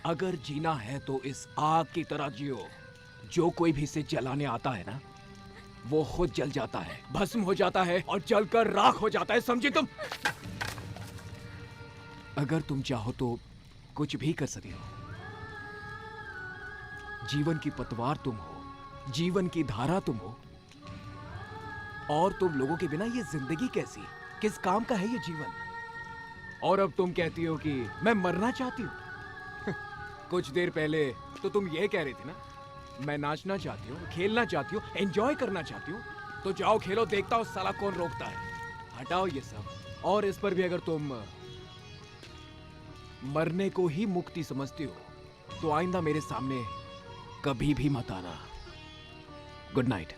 अगर जीना है तो इस आग की तरह जियो। जो कोई भी इसे जलाने आता है ना, वो खुद जल जाता है, भस्म हो जाता है और जलकर राख हो जाता है। समझी तुम? अगर तुम चाहो तो कुछ भी कर सकते हो। जीवन की पतवार तुम हो, जीवन की धारा तुम हो। और तुम लोगों के बिना ये जिंदगी कैसी, किस काम का है ये जीवन? और अब तुम कहती हो कि मैं मरना चाहती हूँ। कुछ देर पहले तो तुम ये कह रही थी ना, मैं नाचना चाहती हूँ, खेलना चाहती हूँ, एंजॉय करना चाहती हूँ। तो जाओ खेलो, देखता हूँ साला कौन रोकता है। हटाओ ये सब। और इस पर भी अगर तुम मरने को ही मुक्ति समझती हो तो आइंदा मेरे सामने कभी भी मत आना। Good night.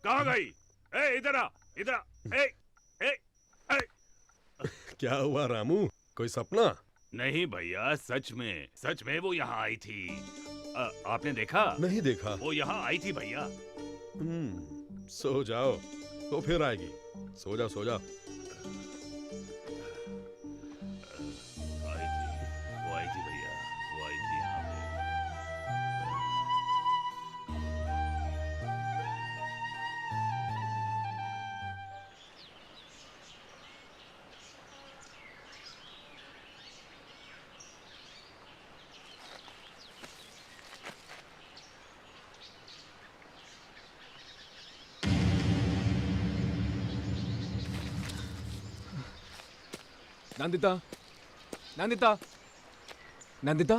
कहाँ गई? इधर आ, इधर आ। क्या हुआ रामू, कोई सपना? नहीं भैया, सच में वो यहाँ आई थी। आपने देखा? नहीं देखा। वो यहाँ आई थी भैया। सो जाओ, तो फिर आएगी। सो जाओ, सो जाओ। वो आई थी भैया, वो आई थी यहाँ पे। नंदिता, नंदिता, नंदिता,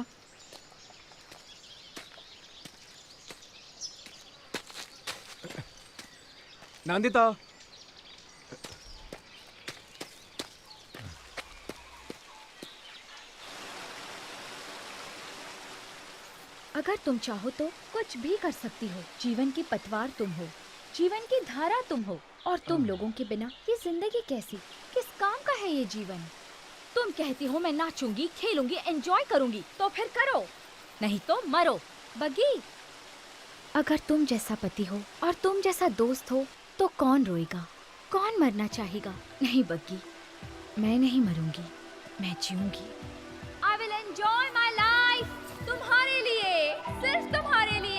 नंदिता। अगर तुम चाहो तो कुछ भी कर सकती हो। जीवन की पतवार तुम हो, जीवन की धारा तुम हो। और तुम लोगों के बिना ये जिंदगी कैसी, किस काम का है ये जीवन? तुम कहती हो मैं नाचूंगी, खेलूंगी, एंजॉय करूंगी, तो फिर करो, नहीं तो मरो। बग्गी, अगर तुम जैसा पति हो और तुम जैसा दोस्त हो तो कौन रोएगा, कौन मरना चाहेगा? नहीं बग्गी, मैं नहीं मरूंगी, मैं जीऊंगी। I will enjoy my life, तुम्हारे लिए, सिर्फ तुम्हारे लिए।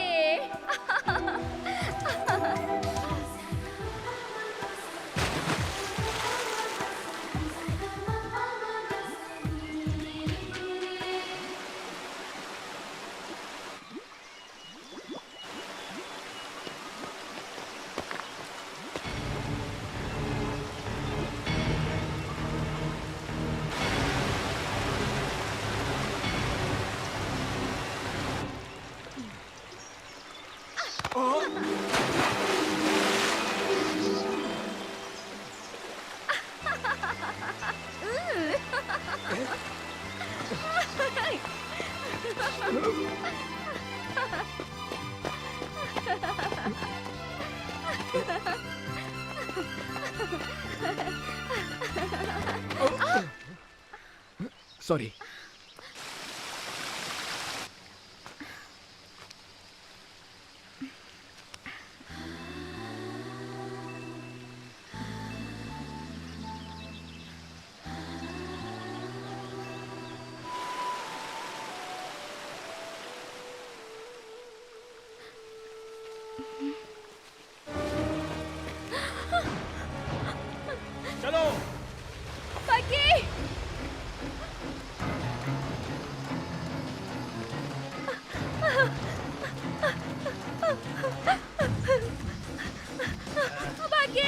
सॉरी। चलो पकी। पकी।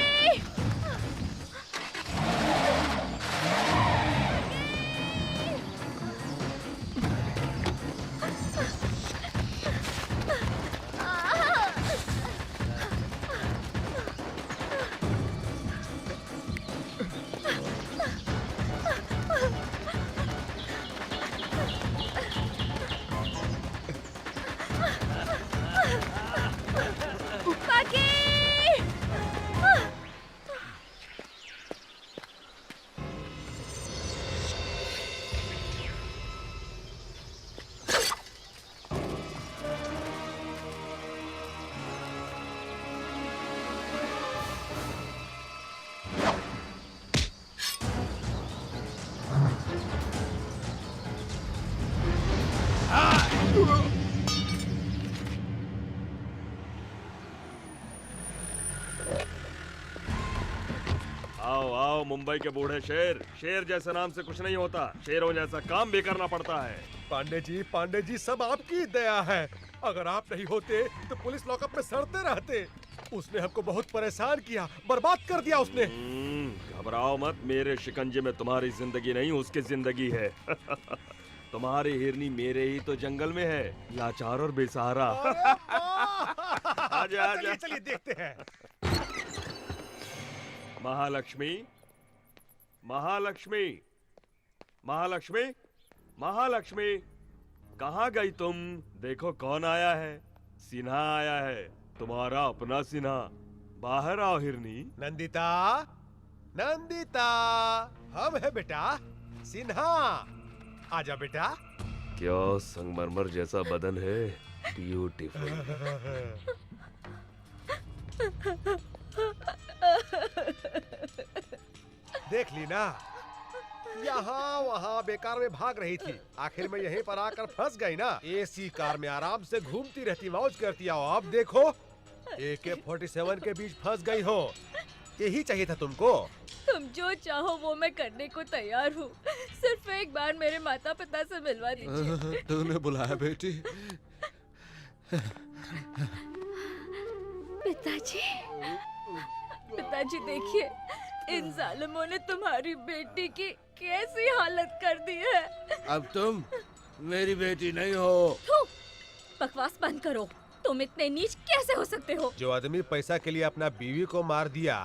आओ आओ मुंबई के बूढ़े शेर। शेर जैसे नाम से कुछ नहीं होता, शेरों जैसा काम भी करना पड़ता है। पांडे जी सब आपकी दया है। अगर आप नहीं होते तो पुलिस लॉकअप में सड़ते रहते। उसने हमको बहुत परेशान किया, बर्बाद कर दिया उसने। घबराओ मत, मेरे शिकंजे में तुम्हारी जिंदगी नहीं उसकी जिंदगी है। तुम्हारी हिरनी मेरे ही तो जंगल में है, लाचार और बेसहारा। आजा आजा। चलिए देखते हैं। महालक्ष्मी, महालक्ष्मी, महालक्ष्मी, महालक्ष्मी, कहाँ गई तुम? देखो कौन आया है। सिन्हा आया है, तुम्हारा अपना सिन्हा। बाहर आओ हिरनी। नंदिता, नंदिता, हम है बेटा सिन्हा। आजा बेटा। क्या संगमरमर जैसा बदन है, ब्यूटीफुल। देख ली ना, यहाँ वहाँ बेकार में भाग रही थी, आखिर में यहीं पर आकर फंस गई ना। एसी कार में आराम से घूमती रहती, मौज करती। आओ अब देखो, AK-47 के बीच फंस गई हो। यही चाहिए था तुमको। तुम जो चाहो वो मैं करने को तैयार हूँ, सिर्फ एक बार मेरे माता पिता से मिलवा दीजिए। तूने बुलाया बेटी? पिताजी, पिताजी देखिए, इन जालिमों ने तुम्हारी बेटी की कैसी हालत कर दी है। अब तुम मेरी बेटी नहीं हो। थू, बकवास बंद करो। तुम इतने नीच कैसे हो सकते हो? जो आदमी पैसा के लिए अपना बीवी को मार दिया,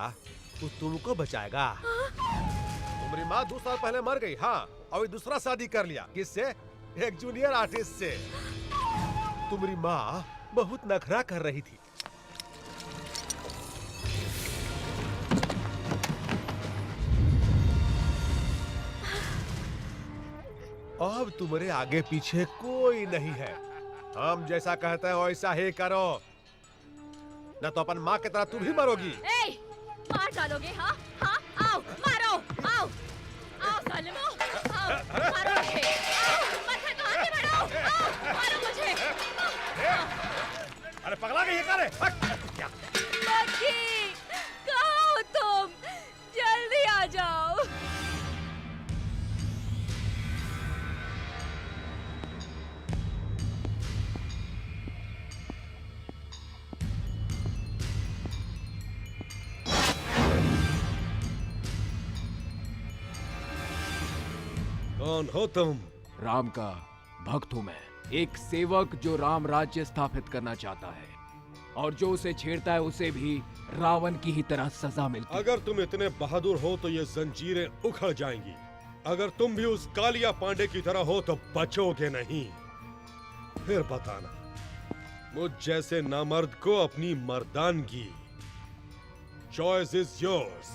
वो तुमको बचाएगा? तुम्हारी माँ 2 साल पहले मर गई। हाँ, और दूसरा शादी कर लिया। किससे? एक जूनियर आर्टिस्ट से। तुम्हारी माँ बहुत नखरा कर रही थी। अब तुम्हारे आगे पीछे कोई नहीं है। हम जैसा कहते हैं वैसा ही करो, न तो अपन माँ की तरह तुम भी मरोगी। ए, मार डालोगे? हाँ हाँ, आओ मारो, आओ आओ जालिमों, आओ मारो मुझे, आओ मत हटो, आगे बढ़ो, आओ मारो मुझे। अरे पगला गई है क्या रे? लकी, कहाँ हो तुम? जल्दी आ जाओ। कौन हो तुम? राम का भक्त हूं मैं, एक सेवक जो राम राज्य स्थापित करना चाहता है, और जो उसे छेड़ता है उसे भी रावण की ही तरह सजा मिलती है। अगर तुम इतने बहादुर हो तो ये जंजीरें उखड़ जाएंगी। अगर तुम भी उस कालिया पांडे की तरह हो तो बचोगे नहीं। फिर बताना, मुझ जैसे नामर्द को अपनी मर्दानगी। Choice is yours.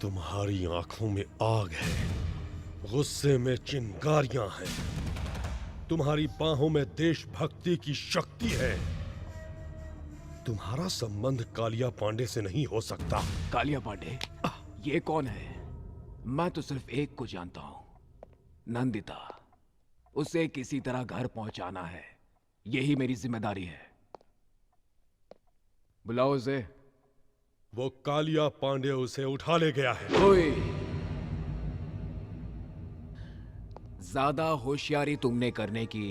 तुम्हारी आंखों में आग है, गुस्से में चिंगारियां हैं, तुम्हारी बाहों में देशभक्ति की शक्ति है। तुम्हारा संबंध कालिया पांडे से नहीं हो सकता। कालिया पांडे? ये कौन है? मैं तो सिर्फ एक को जानता हूं, नंदिता। उसे किसी तरह घर पहुंचाना है, यही मेरी जिम्मेदारी है। बुलाओ उसे। वो कालिया पांडे उसे उठा ले गया है। ओए, ज्यादा होशियारी तुमने करने की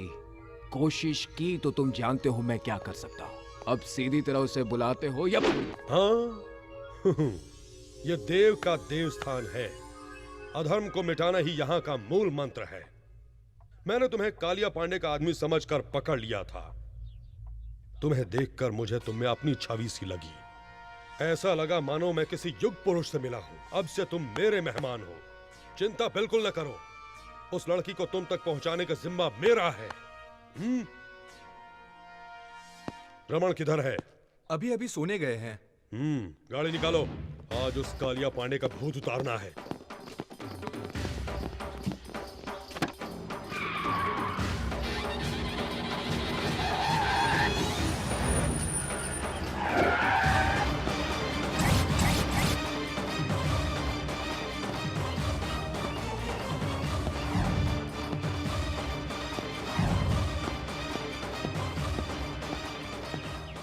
कोशिश की तो तुम जानते हो मैं क्या कर सकता हूं। अब सीधी तरह उसे बुलाते हो या? हाँ ये देव का देवस्थान है, अधर्म को मिटाना ही यहाँ का मूल मंत्र है। मैंने तुम्हें कालिया पांडे का आदमी समझकर पकड़ लिया था। तुम्हें देखकर मुझे तुम में अपनी छवि सी लगी। ऐसा लगा मानो मैं किसी युग पुरुष से मिला हूं। अब से तुम मेरे मेहमान हो, चिंता बिल्कुल न करो। उस लड़की को तुम तक पहुंचाने का जिम्मा मेरा है। रमन किधर है? अभी अभी सोने गए हैं। गाड़ी निकालो, आज उस कालिया पांडे का भूत उतारना है।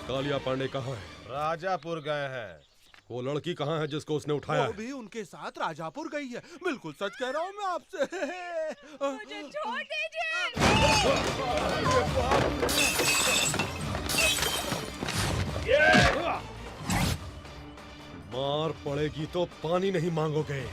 कालिया पांडे कहाँ है? राजापुर गए हैं। वो लड़की कहाँ है जिसको उसने उठाया? वो भी उनके साथ राजापुर गई है। बिल्कुल सच कह रहा हूँ मैं आपसे। मुझे छोड़ दीजिए। मार पड़ेगी तो पानी नहीं मांगोगे।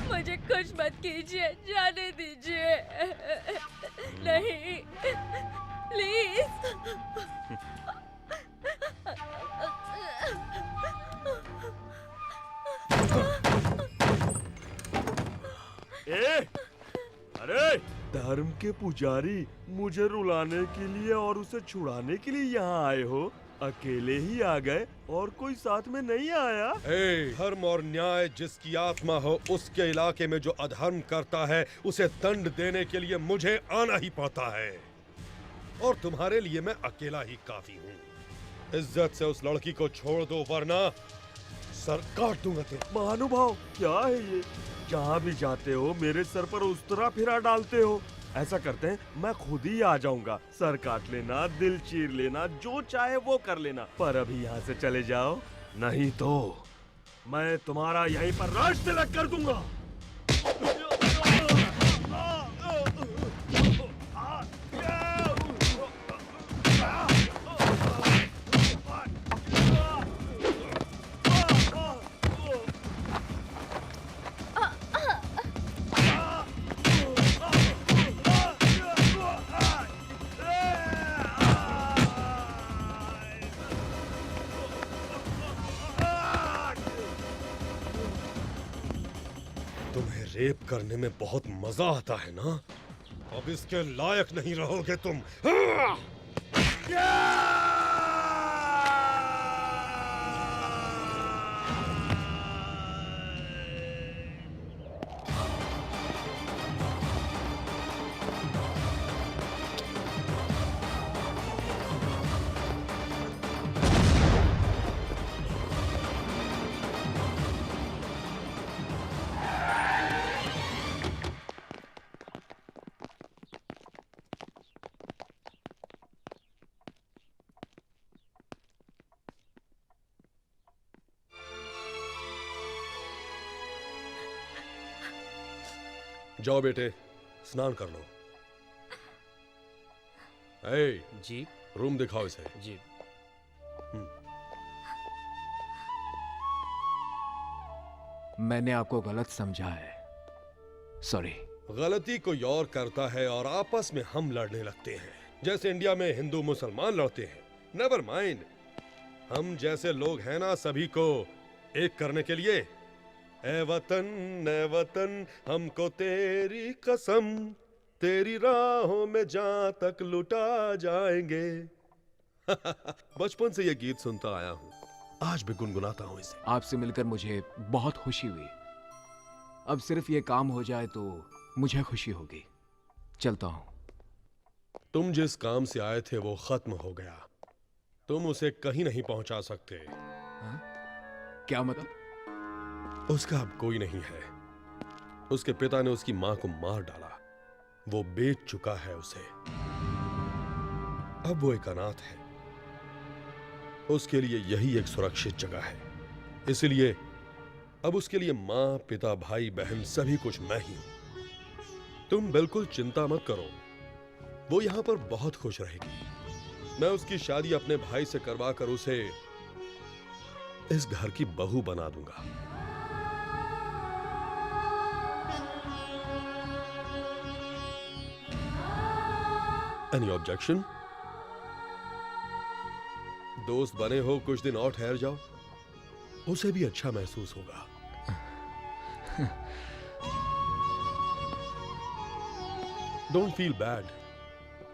मुझे कुछ मत कीजिए, जाने दीजिए। नहीं, प्लीज। अरे धर्म के पुजारी, मुझे रुलाने के लिए और उसे छुड़ाने के लिए यहाँ आए हो? अकेले ही आ गए और कोई साथ में नहीं आया? धर्म और न्याय जिसकी आत्मा हो, उसके इलाके में जो अधर्म करता है उसे दंड देने के लिए मुझे आना ही पड़ता है। और तुम्हारे लिए मैं अकेला ही काफी हूँ। इज्जत से उस लड़की को छोड़ दो वरना सर काट दूंगा तेरा। महानुभाव, क्या है ये? जहाँ भी जाते हो मेरे सर पर उस तरह फिरा डालते हो। ऐसा करते हैं, मैं खुद ही आ जाऊंगा। सर काट लेना, दिल चीर लेना, जो चाहे वो कर लेना, पर अभी यहाँ से चले जाओ, नहीं तो मैं तुम्हारा यहीं पर राज तिलक कर दूंगा। रेप करने में बहुत मजा आता है ना? अब इसके लायक नहीं रहोगे तुम। जाओ बेटे, स्नान कर लो। जी। रूम दिखाओ इसे। जी। मैंने आपको गलत समझा है, सॉरी। गलती कोई और करता है और आपस में हम लड़ने लगते हैं, जैसे इंडिया में हिंदू मुसलमान लड़ते हैं। नेवर माइंड, हम जैसे लोग हैं ना, सभी को एक करने के लिए। ए वतन हमको तेरी कसम, तेरी राहों में जहां तक लुटा जाएंगे। बचपन से ये गीत सुनता आया हूं, आज भी गुनगुनाता हूं इसे। आपसे मिलकर मुझे बहुत खुशी हुई। अब सिर्फ ये काम हो जाए तो मुझे खुशी होगी। चलता हूं। तुम जिस काम से आए थे वो खत्म हो गया, तुम उसे कहीं नहीं पहुंचा सकते। क्या मतलब? उसका अब कोई नहीं है। उसके पिता ने उसकी मां को मार डाला, वो बेच चुका है उसे। अब वो एक अनाथ है, उसके लिए यही एक सुरक्षित जगह है। इसलिए अब उसके लिए मां, पिता, भाई, बहन सभी कुछ मैं ही हूं। तुम बिल्कुल चिंता मत करो, वो यहां पर बहुत खुश रहेगी। मैं उसकी शादी अपने भाई से करवा कर उसे इस घर की बहू बना दूंगा। Any objection? दोस्त बने हो, कुछ दिन और ठहर जाओ, उसे भी अच्छा महसूस होगा। Don't feel bad.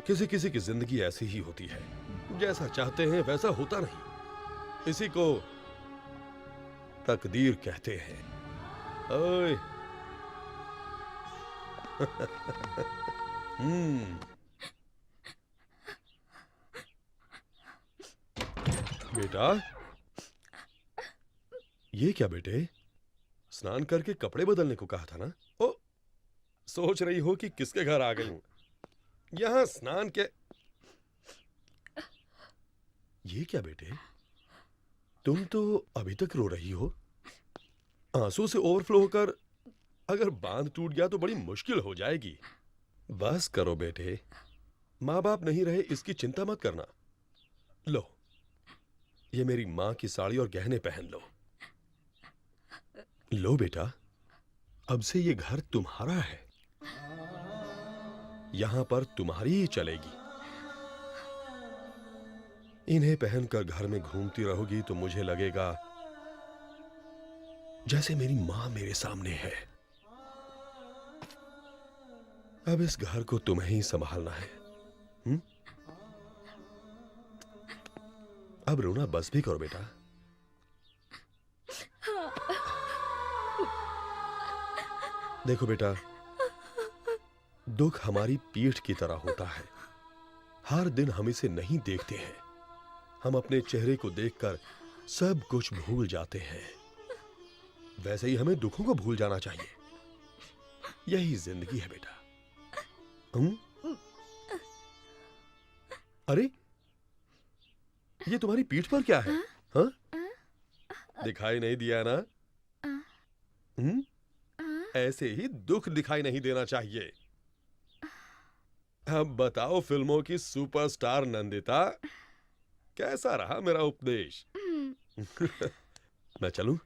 किसी किसी की जिंदगी ऐसी ही होती है, जैसा चाहते हैं वैसा होता नहीं। इसी को तकदीर कहते हैं। ओए बेटा, ये क्या बेटे? स्नान करके कपड़े बदलने को कहा था ना? ओ, सोच रही हो कि किसके घर आ गई हूं? यहां स्नान के। ये क्या बेटे, तुम तो अभी तक रो रही हो। आंसू से ओवरफ्लो होकर अगर बांध टूट गया तो बड़ी मुश्किल हो जाएगी। बस करो बेटे, माँ बाप नहीं रहे इसकी चिंता मत करना। लो, ये मेरी मां की साड़ी और गहने पहन लो। लो बेटा, अब से ये घर तुम्हारा है, यहां पर तुम्हारी ही चलेगी। इन्हें पहनकर घर में घूमती रहोगी तो मुझे लगेगा जैसे मेरी मां मेरे सामने है। अब इस घर को तुम्हें ही संभालना है। अब रोना बस भी करो बेटा। देखो बेटा, दुख हमारी पीठ की तरह होता है। हर दिन हम इसे नहीं देखते हैं, हम अपने चेहरे को देखकर सब कुछ भूल जाते हैं। वैसे ही हमें दुखों को भूल जाना चाहिए। यही जिंदगी है बेटा। अरे, ये तुम्हारी पीठ पर क्या है? हाँ? दिखाई नहीं दिया ना? ऐसे ही दुख दिखाई नहीं देना चाहिए। अब बताओ फिल्मों की सुपरस्टार नंदिता, कैसा रहा मेरा उपदेश? मैं चलूं?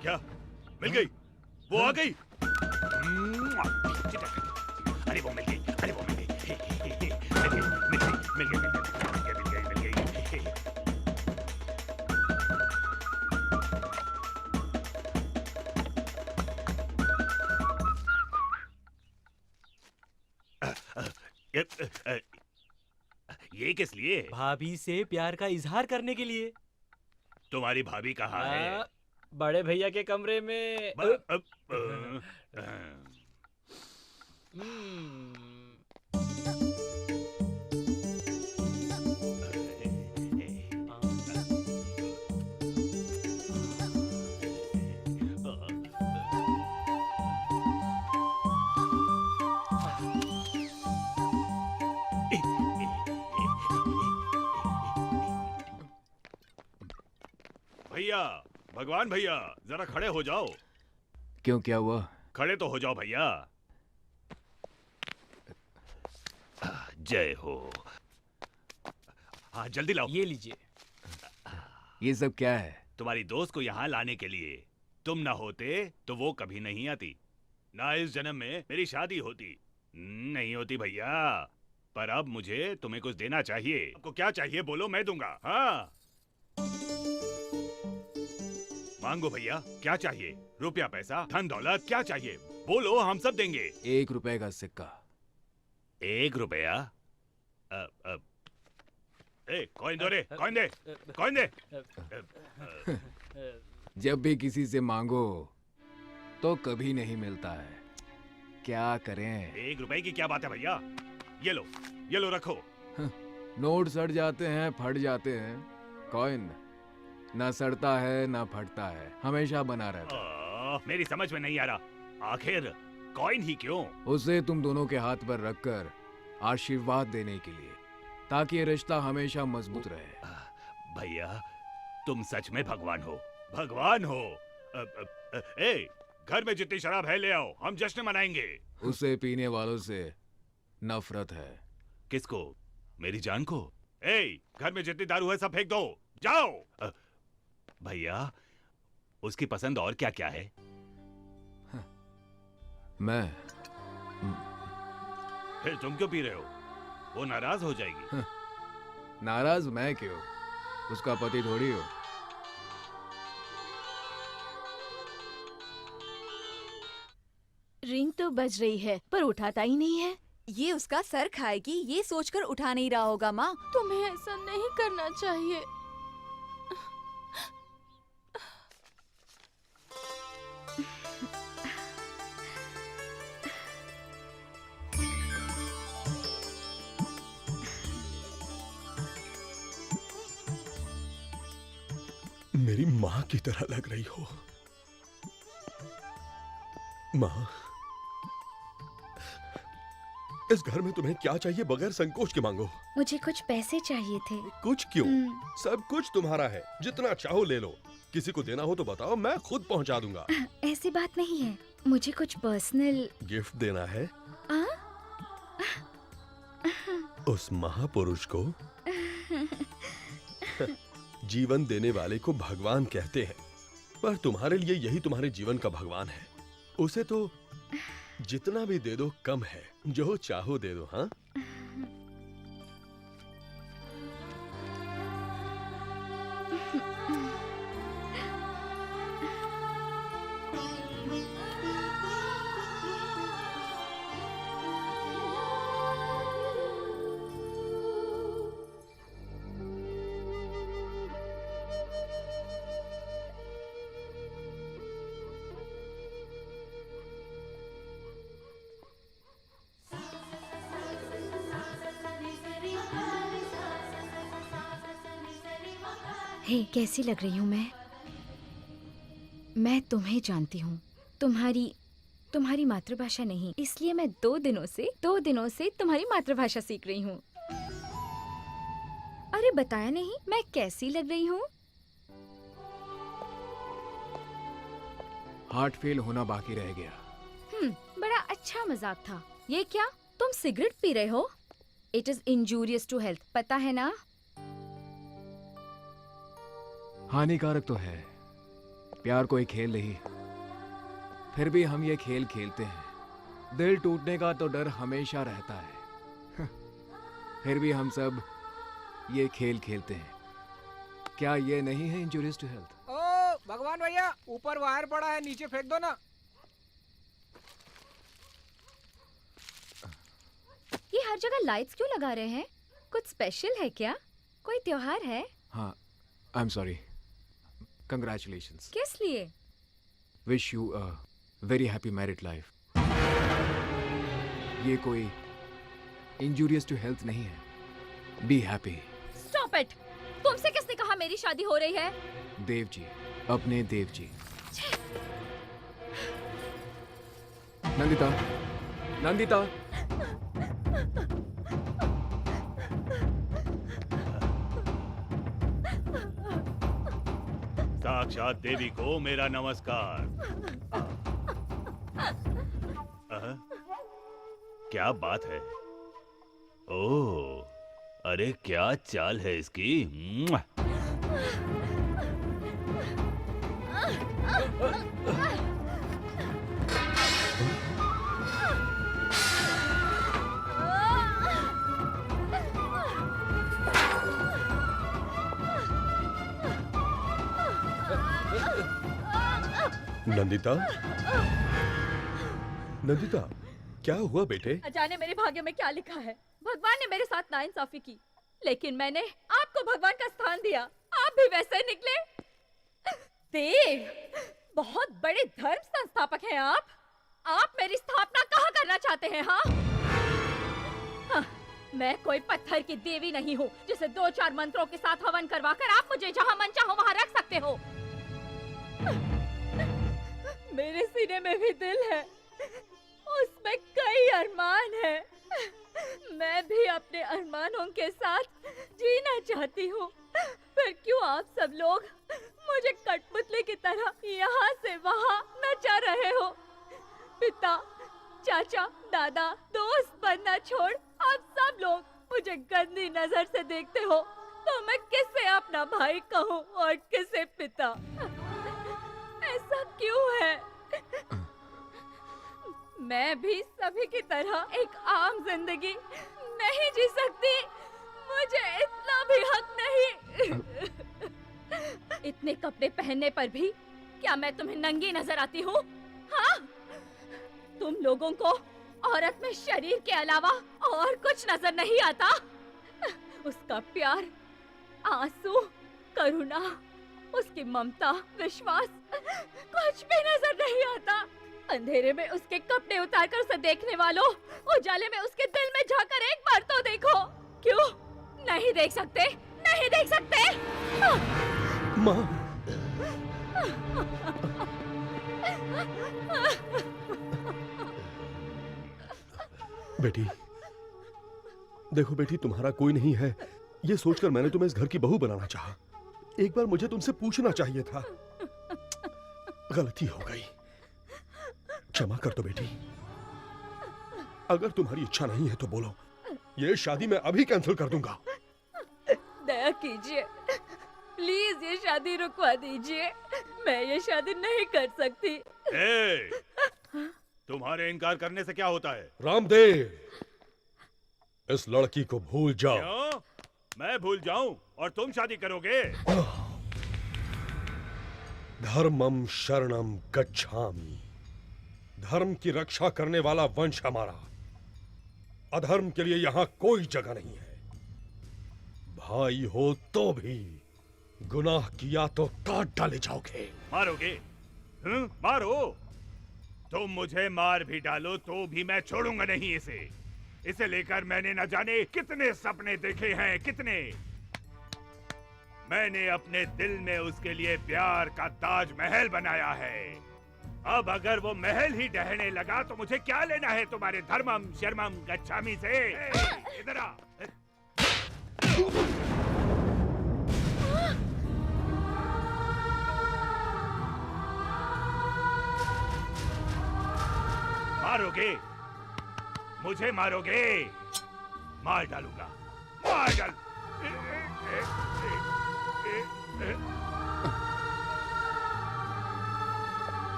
क्या मिल गई? वो आ गई? अरे वो मिल गई, अरे वो मिल गई, मिल गई। ये किस लिए? भाभी से प्यार का इजहार करने के लिए। तुम्हारी भाभी कहाँ है? बड़े भैया के कमरे में भैया, भगवान भैया, जरा खड़े हो जाओ। क्यों, क्या हुआ? खड़े तो हो जाओ भैया। जय हो। हाँ जल्दी लाओ। ये लीजिए। ये सब क्या है? तुम्हारी दोस्त को यहाँ लाने के लिए। तुम ना होते तो वो कभी नहीं आती, ना इस जन्म में मेरी शादी होती। नहीं होती भैया। पर अब मुझे तुम्हें कुछ देना चाहिए। आपको क्या चाहिए बोलो, मैं दूंगा। हाँ मांगो भैया, क्या चाहिए? रुपया, पैसा, धन दौलत, क्या चाहिए बोलो, हम सब देंगे। 1 रुपए का सिक्का। 1 रुपया? कॉइन दो रे, कॉइन दे, कॉइन दे। जब भी किसी से मांगो तो कभी नहीं मिलता है, क्या करें? 1 रुपए की क्या बात है भैया? ये लो रखो। नोट सड़ जाते हैं, फट जाते हैं। कॉइन ना सड़ता है ना फटता है, हमेशा बना रहता है। मेरी समझ में नहीं आ रहा, आखिर कॉइन ही क्यों? उसे तुम दोनों के हाथ पर रखकर आशीर्वाद देने के लिए, ताकि ये रिश्ता हमेशा मजबूत रहे। भैया तुम सच में भगवान हो, भगवान हो। घर में जितनी शराब है ले आओ, हम जश्न मनाएंगे। उसे पीने वालों से नफरत है। किसको? मेरी जान को? घर में जितनी दारू है सब फेंक दो, जाओ। भैया उसकी पसंद और क्या क्या है? मैं। फिर तुम क्यों पी रहे हो? वो नाराज हो जाएगी। नाराज मैं क्यों? उसका पति थोड़ी हो। रिंग तो बज रही है पर उठाता ही नहीं है। ये उसका सर खाएगी, ये सोचकर उठा नहीं रहा होगा। माँ, तुम्हें ऐसा नहीं करना चाहिए। मेरी माँ की तरह लग रही हो। माँ, इस घर में तुम्हें क्या चाहिए बगैर संकोच के मांगो। मुझे कुछ पैसे चाहिए थे। कुछ क्यों? सब कुछ तुम्हारा है, जितना चाहो ले लो। किसी को देना हो तो बताओ, मैं खुद पहुंचा दूंगा। ऐसी बात नहीं है, मुझे कुछ पर्सनल गिफ्ट देना है। उस महापुरुष को जीवन देने वाले को भगवान कहते हैं, पर तुम्हारे लिए यही तुम्हारे जीवन का भगवान है। उसे तो जितना भी दे दो कम है, जो चाहो दे दो। हाँ हे, कैसी लग रही हूँ मैं तुम्हें जानती हूँ, तुम्हारी मातृभाषा नहीं, इसलिए मैं 2 दिनों से तुम्हारी मातृभाषा सीख रही हूँ। अरे बताया नहीं मैं कैसी लग रही हूँ? हार्ट फेल होना बाकी रह गया। बड़ा अच्छा मजाक था। ये क्या, तुम सिगरेट पी रहे हो? It is injurious to health, पता है ना? हानिकारक तो है, प्यार कोई खेल नहीं, फिर भी हम ये खेल खेलते हैं। दिल टूटने का तो डर हमेशा रहता है, फिर भी हम सब ये खेल खेलते हैं। क्या ये नहीं है इंजूरियस टू हेल्थ? ओ भगवान भैया, ऊपर वायर पड़ा है, नीचे फेंक दो ना। ये हर जगह लाइट्स क्यों लगा रहे हैं? कुछ स्पेशल है क्या? कोई त्योहार है? हाँ, आई एम सॉरी, कंग्रेचुलेशंस। किस लिए? Wish you a very happy married life. ये कोई इंजूरियस टू हेल्थ नहीं है। Be happy. Stop it. तुमसे किसने कहा मेरी शादी हो रही है? देव जी, अपने देव जी। नंदिता, नंदिता। साक्षात देवी को मेरा नमस्कार। क्या बात है? ओह, अरे क्या चाल है इसकी। नंदिता, नंदिता, क्या हुआ बेटे? जाने मेरे भाग्य में क्या लिखा है। भगवान ने मेरे साथ नाइंसाफी की, लेकिन मैंने आपको भगवान का स्थान दिया। आप भी वैसे ही निकले। देव, बहुत बड़े धर्म संस्थापक हैं आप। आप मेरी स्थापना कहाँ करना चाहते हैं? हाँ, मैं कोई पत्थर की देवी नहीं हूँ जिसे 2-4 मंत्रों के साथ हवन करवाकर आप मुझे जहाँ मन चाहो वहाँ रख सकते हो। मेरे सीने में भी दिल है, उसमें कई अरमान है। मैं भी अपने अरमानों के साथ जीना चाहती हूँ। फिर क्यों आप सब लोग मुझे कठपुतली की तरह यहाँ से वहाँ नचा रहे हो? पिता, चाचा, दादा, दोस्त बनना छोड़ आप सब लोग मुझे गंदी नजर से देखते हो। तो मैं किसे अपना भाई कहूँ और किसे पिता? ऐसा क्यों है? मैं भी सभी की तरह एक आम जिंदगी नहीं जी सकती। मुझे इतना भी हक नहीं। इतने कपड़े पहनने पर भी क्या मैं तुम्हें नंगी नजर आती हूँ? हाँ? तुम लोगों को औरत में शरीर के अलावा और कुछ नजर नहीं आता? उसका प्यार, आंसू, करुणा, उसकी ममता, विश्वास, कुछ भी नजर नहीं आता। अंधेरे में उसके कपड़े उतारकर उसे देखने वालों, उजाले में उसके दिल में झांककर एक बार तो देखो। क्यों नहीं देख सकते? नहीं देख सकते? माँ, बेटी, देखो बेटी, तुम्हारा कोई नहीं है ये सोचकर मैंने तुम्हें इस घर की बहू बनाना चाहा। एक बार मुझे तुमसे पूछना चाहिए था। गलती हो गई, क्षमा कर दो बेटी। अगर तुम्हारी इच्छा नहीं है तो बोलो, ये शादी मैं अभी कैंसिल कर दूंगा। दया कीजिए, प्लीज ये शादी रुकवा दीजिए। मैं ये शादी नहीं कर सकती। तुम्हारे इनकार करने से क्या होता है? रामदेव, इस लड़की को भूल जाओ। क्यों? मैं भूल जाऊं और तुम शादी करोगे? धर्मम शरणम गच्छामि। धर्म की रक्षा करने वाला वंश हमारा। अधर्म के लिए यहाँ कोई जगह नहीं है। भाई हो तो भी गुनाह किया तो काट डाले जाओगे। मारोगे? मारो। तुम मुझे मार भी डालो तो भी मैं छोड़ूंगा नहीं इसे। इसे लेकर मैंने न जाने कितने सपने देखे हैं, कितने। मैंने अपने दिल में उसके लिए प्यार का ताजमहल बनाया है। अब अगर वो महल ही ढहने लगा तो मुझे क्या लेना है तुम्हारे धर्मम शर्मम गच्छामी से? इधर आ। मारोगे? मुझे मारोगे? मार डालूंगा, मार डाल।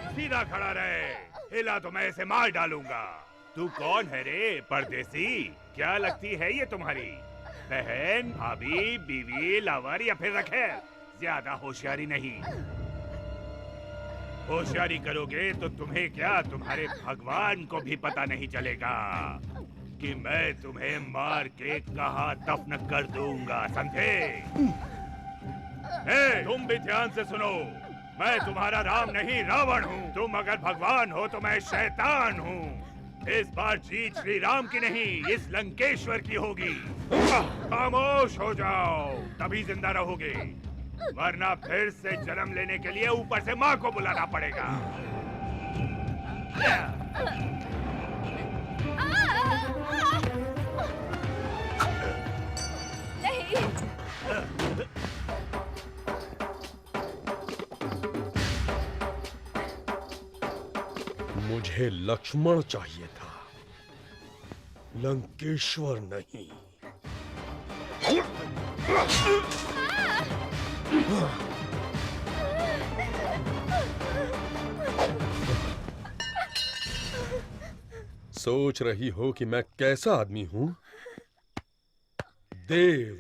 सीधा खड़ा रहे, हिला तो मैं इसे मार डालूंगा। तू कौन है रे परदेसी? क्या लगती है ये तुम्हारी बहन, भाभी, बीवी, लावर या फिर रखेल? ज्यादा होशियारी नहीं। होशियारी करोगे तो तुम्हें क्या, तुम्हारे भगवान को भी पता नहीं चलेगा कि मैं तुम्हें मार के कहाँ दफन कर दूंगा, समझे? तुम भी ध्यान से सुनो, मैं तुम्हारा राम नहीं रावण हूँ। तुम अगर भगवान हो तो मैं शैतान हूँ। इस बार जीत श्री राम की नहीं, इस लंकेश्वर की होगी। खामोश हो जाओ, तभी जिंदा रहोगे, वरना फिर से जन्म लेने के लिए ऊपर से माँ को बुलाना पड़ेगा। मुझे लक्ष्मण चाहिए था, लंकेश्वर नहीं। सोच रही हो कि मैं कैसा आदमी हूं? देव।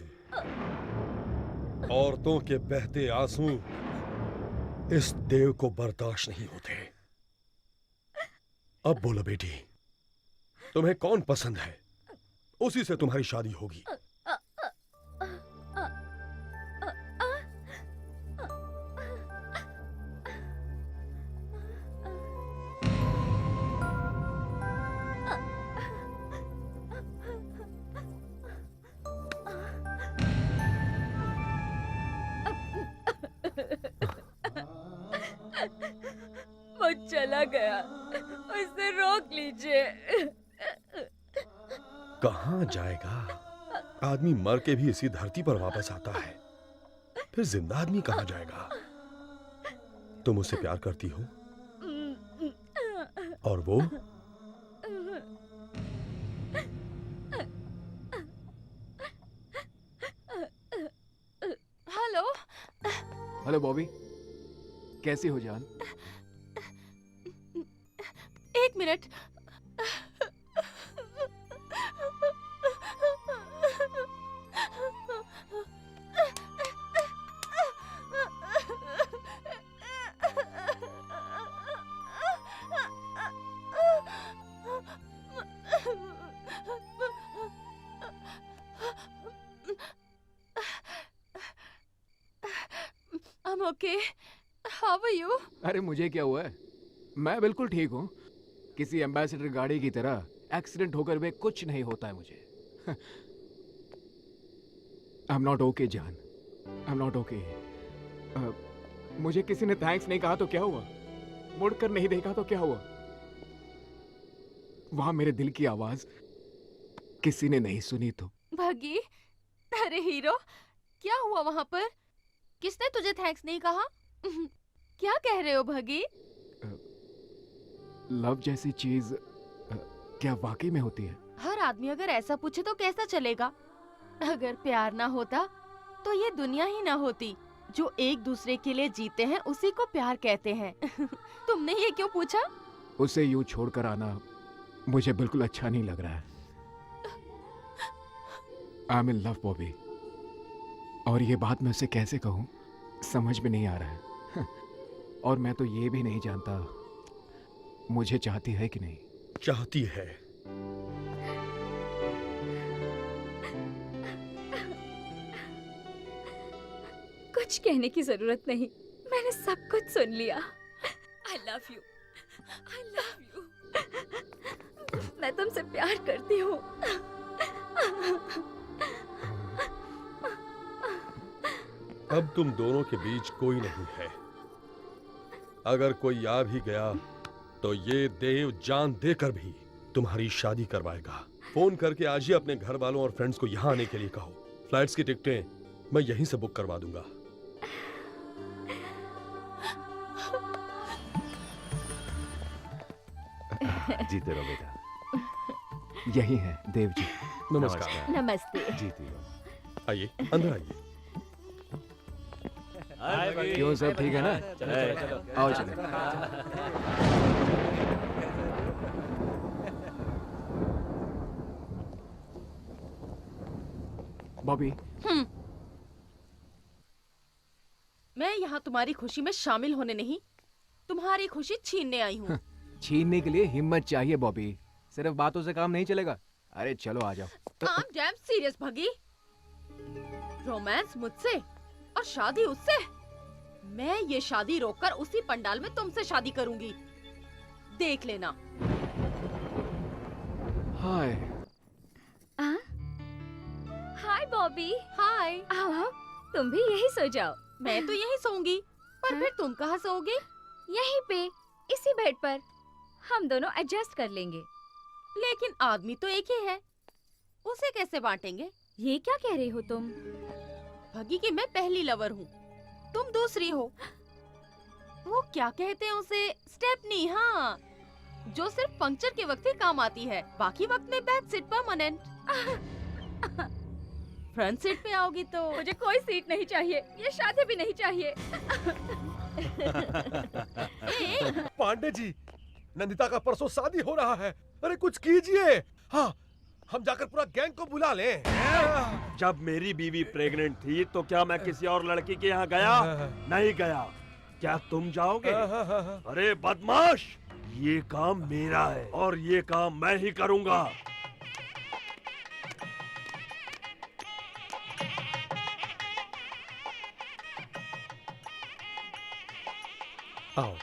औरतों के बहते आंसू इस देव को बर्दाश्त नहीं होते। अब बोलो बेटी, तुम्हें कौन पसंद है? उसी से तुम्हारी शादी होगी। वो चला गया, उसे रोक लीजिए। कहां जाएगा? आदमी मर के भी इसी धरती पर वापस आता है, फिर जिंदा आदमी कहां जाएगा? तुम उससे प्यार करती हो और वो? हेलो। हेलो बॉबी, कैसी हो जान? एक minute. I'm okay. How are you? अरे मुझे क्या हुआ है? मैं बिल्कुल ठीक हूँ। किसी एम्बेसडर गाड़ी की तरह एक्सीडेंट होकर भी कुछ नहीं होता है मुझे। आई एम नॉट ओके जान, आई एम नॉट ओके। मुझे किसी ने थैंक्स नहीं कहा तो क्या हुआ? मुड़कर नहीं देखा तो क्या हुआ? वहां मेरे दिल की आवाज किसी ने नहीं सुनी तो? भगी, अरे हीरो, क्या हुआ वहां पर? किसने तुझे थैंक्स नहीं कहा? क्या कह रहे हो भगी? लव जैसी चीज क्या वाकई में होती है? हर आदमी अगर ऐसा पूछे तो कैसा चलेगा? अगर प्यार ना होता तो ये दुनिया ही ना होती। जो एक दूसरे के लिए जीते हैं उसी को प्यार कहते हैं। तुमने ये क्यों पूछा? उसे यूं छोड़कर आना मुझे बिल्कुल अच्छा नहीं लग रहा है। I am in love Bobby, और ये बात मैं उसे कैसे कहूँ समझ में नहीं आ रहा है। और मैं तो ये भी नहीं जानता मुझे चाहती है कि नहीं। चाहती है। कुछ कहने की जरूरत नहीं, मैंने सब कुछ सुन लिया। I love you, I love you। मैं तुमसे प्यार करती हूँ। अब तुम दोनों के बीच कोई नहीं है। अगर कोई आ भी गया तो ये देव जान देकर भी तुम्हारी शादी करवाएगा। फोन करके आज ही अपने घर वालों और फ्रेंड्स को यहाँ आने के लिए कहो। फ्लाइट्स की टिकटें मैं यहीं से बुक करवा दूंगा। जीते रहो बेटा। यही है देव जी। नमस्कार। नमस्ते। जीती रहो। आइए, अंदर आइए। क्यों, सब ठीक है ना? आओ चले। बॉबी, मैं यहाँ तुम्हारी खुशी में शामिल होने नहीं, तुम्हारी खुशी छीनने आई हूँ। छीनने के लिए हिम्मत चाहिए बॉबी, सिर्फ बातों से काम नहीं चलेगा। अरे चलो आ जाओ। I'm damn serious भगी। रोमांस मुझसे और शादी उससे। मैं ये शादी रोककर उसी पंडाल में तुमसे शादी करूंगी, देख लेना। हाय। हाय बॉबी। हाय। आओ, तुम भी यही सो जाओ। मैं तो यही सोऊंगी, पर फिर तुम कहाँ सोओगे? यहीं पे, इसी बेड पर। हम दोनों एडजस्ट कर लेंगे। लेकिन आदमी तो एक ही है, उसे कैसे बांटेंगे? ये क्या कह रही हो तुम? भगी कि मैं पहली लवर हूँ, तुम दूसरी हो। वो क्या कहते हैं उसे, स्टेपनी। हाँ, जो सिर्फ पंक्चर के वक्त ही काम आती है, बाकी वक्त में back seat permanent. Front seat पे आओगी तो मुझे कोई सीट नहीं चाहिए, ये शादी भी नहीं चाहिए। पांडे जी, नंदिता का परसों शादी हो रहा है। अरे कुछ कीजिए। हाँ, हम जाकर पूरा गैंग को बुला लें। जब मेरी बीवी प्रेग्नेंट थी तो क्या मैं किसी और लड़की के यहाँ गया? नहीं गया। क्या तुम जाओगे? अरे बदमाश, ये काम मेरा है और ये काम मैं ही करूँगा। आओ।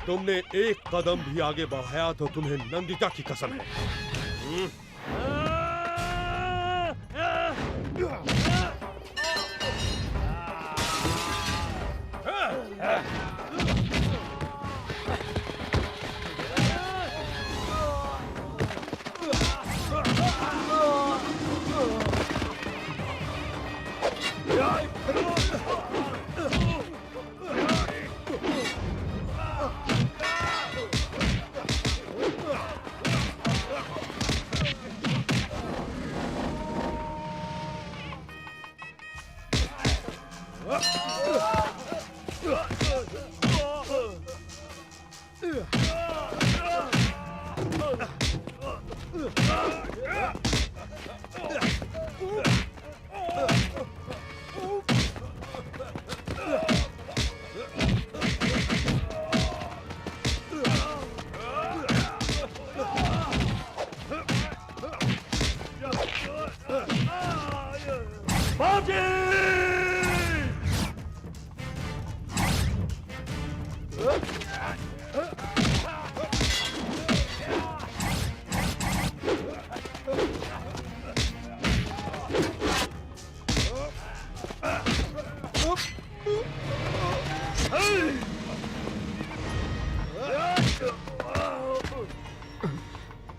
तुमने एक कदम भी आगे बढ़ाया तो तुम्हें नंदिता की कसम है।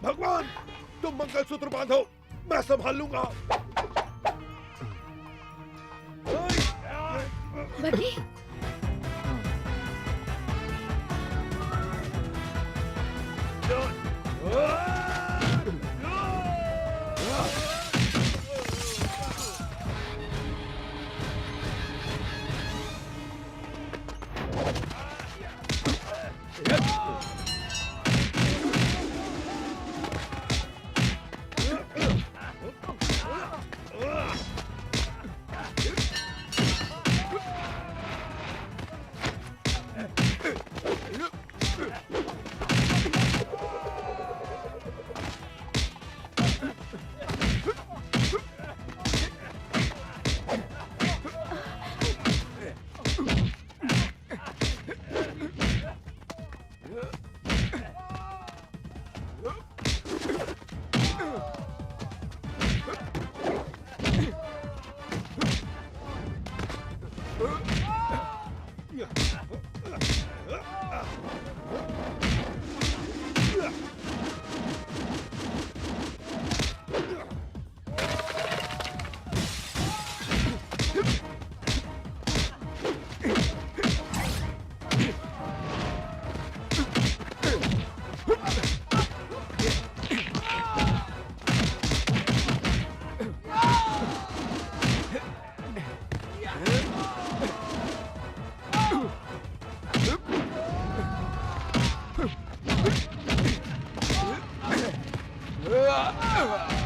भगवान, तुम मंगलसूत्र बांधो, मैं संभाल लूंगा। बगी? Ah!